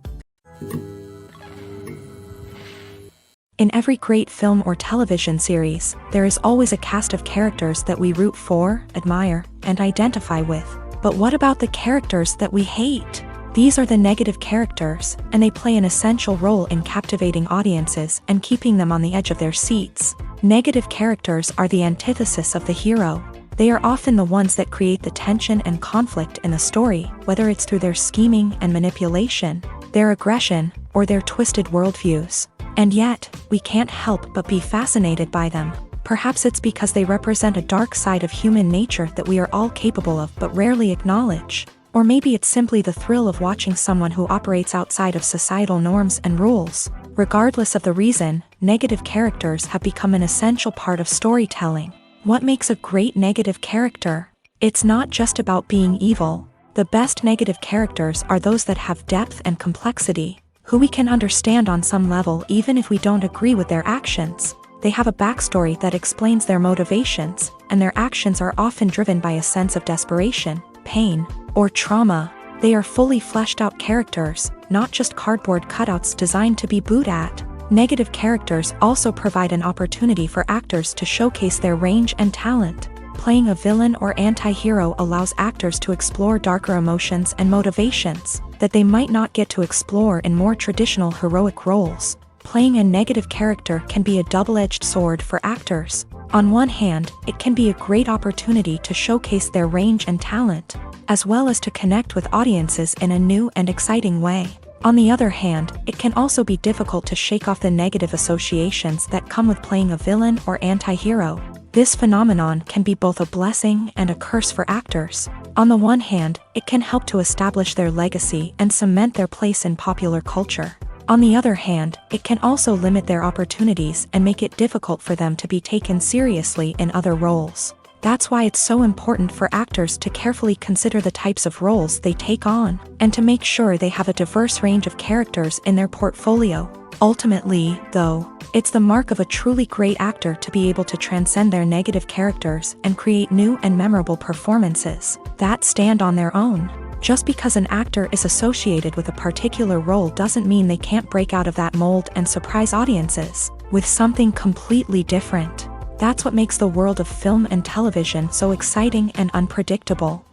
In every great film or television series, there is always a cast of characters that we root for, admire, and identify with. But what about the characters that we hate? These are the negative characters, and they play an essential role in captivating audiences and keeping them on the edge of their seats. Negative characters are the antithesis of the hero. They are often the ones that create the tension and conflict in the story, whether it's through their scheming and manipulation, their aggression, or their twisted worldviews. And yet, we can't help but be fascinated by them. Perhaps it's because they represent a dark side of human nature that we are all capable of but rarely acknowledge. Or maybe it's simply the thrill of watching someone who operates outside of societal norms and rules. Regardless of the reason, negative characters have become an essential part of storytelling. What makes a great negative character? It's not just about being evil. The best negative characters are those that have depth and complexity, who we can understand on some level even if we don't agree with their actions. They have a backstory that explains their motivations, and their actions are often driven by a sense of desperation, pain, or trauma. They are fully fleshed out characters, not just cardboard cutouts designed to be booed at. Negative characters also provide an opportunity for actors to showcase their range and talent. Playing a villain or anti-hero allows actors to explore darker emotions and motivations that they might not get to explore in more traditional heroic roles. Playing a negative character can be a double-edged sword for actors. On one hand, it can be a great opportunity to showcase their range and talent, as well as to connect with audiences in a new and exciting way. On the other hand, it can also be difficult to shake off the negative associations that come with playing a villain or anti-hero. This phenomenon can be both a blessing and a curse for actors. On the one hand, it can help to establish their legacy and cement their place in popular culture. On the other hand, it can also limit their opportunities and make it difficult for them to be taken seriously in other roles. That's why it's so important for actors to carefully consider the types of roles they take on, and to make sure they have a diverse range of characters in their portfolio. Ultimately, though, it's the mark of a truly great actor to be able to transcend their negative characters and create new and memorable performances that stand on their own. Just because an actor is associated with a particular role doesn't mean they can't break out of that mold and surprise audiences with something completely different. That's what makes the world of film and television so exciting and unpredictable.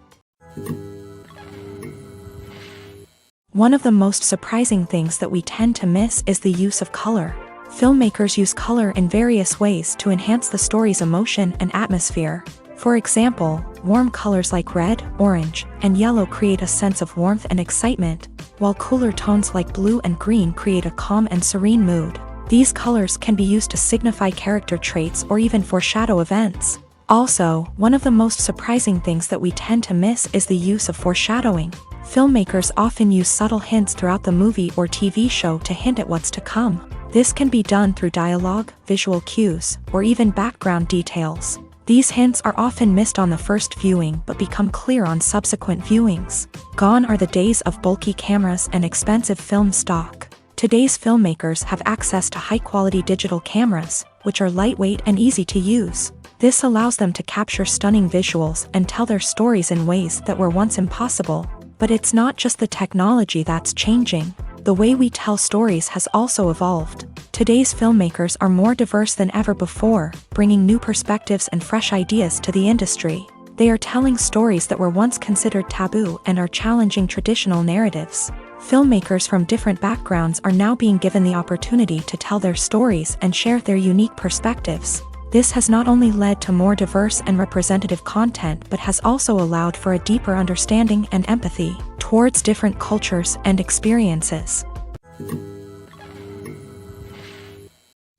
One of the most surprising things that we tend to miss is the use of color. Filmmakers use color in various ways to enhance the story's emotion and atmosphere. For example, warm colors like red, orange, and yellow create a sense of warmth and excitement, while cooler tones like blue and green create a calm and serene mood. These colors can be used to signify character traits or even foreshadow events. Also, one of the most surprising things that we tend to miss is the use of foreshadowing. Filmmakers often use subtle hints throughout the movie or TV show to hint at what's to come. This can be done through dialogue, visual cues, or even background details. These hints are often missed on the first viewing but become clear on subsequent viewings. Gone are the days of bulky cameras and expensive film stock. Today's filmmakers have access to high-quality digital cameras, which are lightweight and easy to use. This allows them to capture stunning visuals and tell their stories in ways that were once impossible. But it's not just the technology that's changing. The way we tell stories has also evolved. Today's filmmakers are more diverse than ever before, bringing new perspectives and fresh ideas to the industry. They are telling stories that were once considered taboo and are challenging traditional narratives. Filmmakers from different backgrounds are now being given the opportunity to tell their stories and share their unique perspectives. This has not only led to more diverse and representative content but has also allowed for a deeper understanding and empathy towards different cultures and experiences.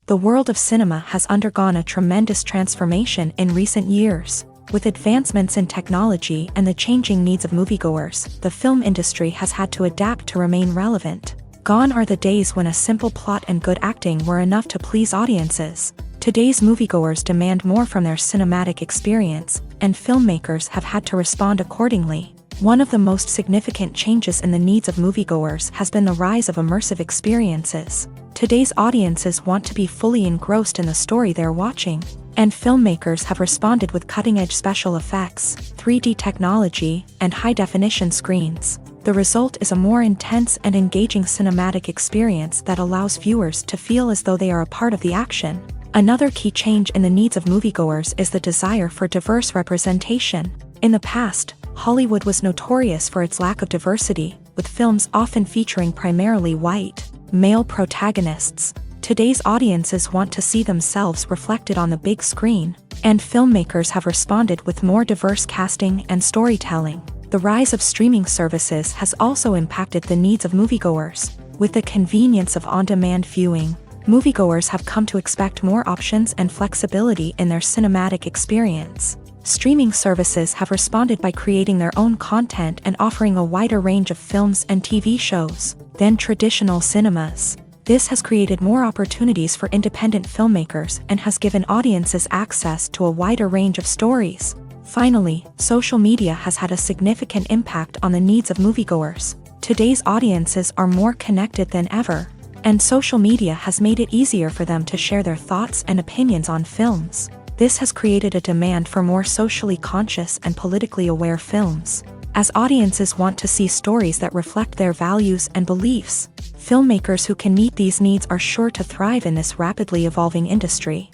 The world of cinema has undergone a tremendous transformation in recent years. With advancements in technology and the changing needs of moviegoers, the film industry has had to adapt to remain relevant. Gone are the days when a simple plot and good acting were enough to please audiences. Today's moviegoers demand more from their cinematic experience, and filmmakers have had to respond accordingly. One of the most significant changes in the needs of moviegoers has been the rise of immersive experiences. Today's audiences want to be fully engrossed in the story they're watching, and filmmakers have responded with cutting-edge special effects, 3D technology, and high-definition screens. The result is a more intense and engaging cinematic experience that allows viewers to feel as though they are a part of the action. Another key change in the needs of moviegoers is the desire for diverse representation. In the past, Hollywood was notorious for its lack of diversity, with films often featuring primarily white, male protagonists. Today's audiences want to see themselves reflected on the big screen, and filmmakers have responded with more diverse casting and storytelling. The rise of streaming services has also impacted the needs of moviegoers. With the convenience of on-demand viewing, moviegoers have come to expect more options and flexibility in their cinematic experience. Streaming services have responded by creating their own content and offering a wider range of films and TV shows than traditional cinemas. This has created more opportunities for independent filmmakers and has given audiences access to a wider range of stories. Finally, social media has had a significant impact on the needs of moviegoers. Today's audiences are more connected than ever, and social media has made it easier for them to share their thoughts and opinions on films. This has created a demand for more socially conscious and politically aware films. As audiences want to see stories that reflect their values and beliefs, filmmakers who can meet these needs are sure to thrive in this rapidly evolving industry.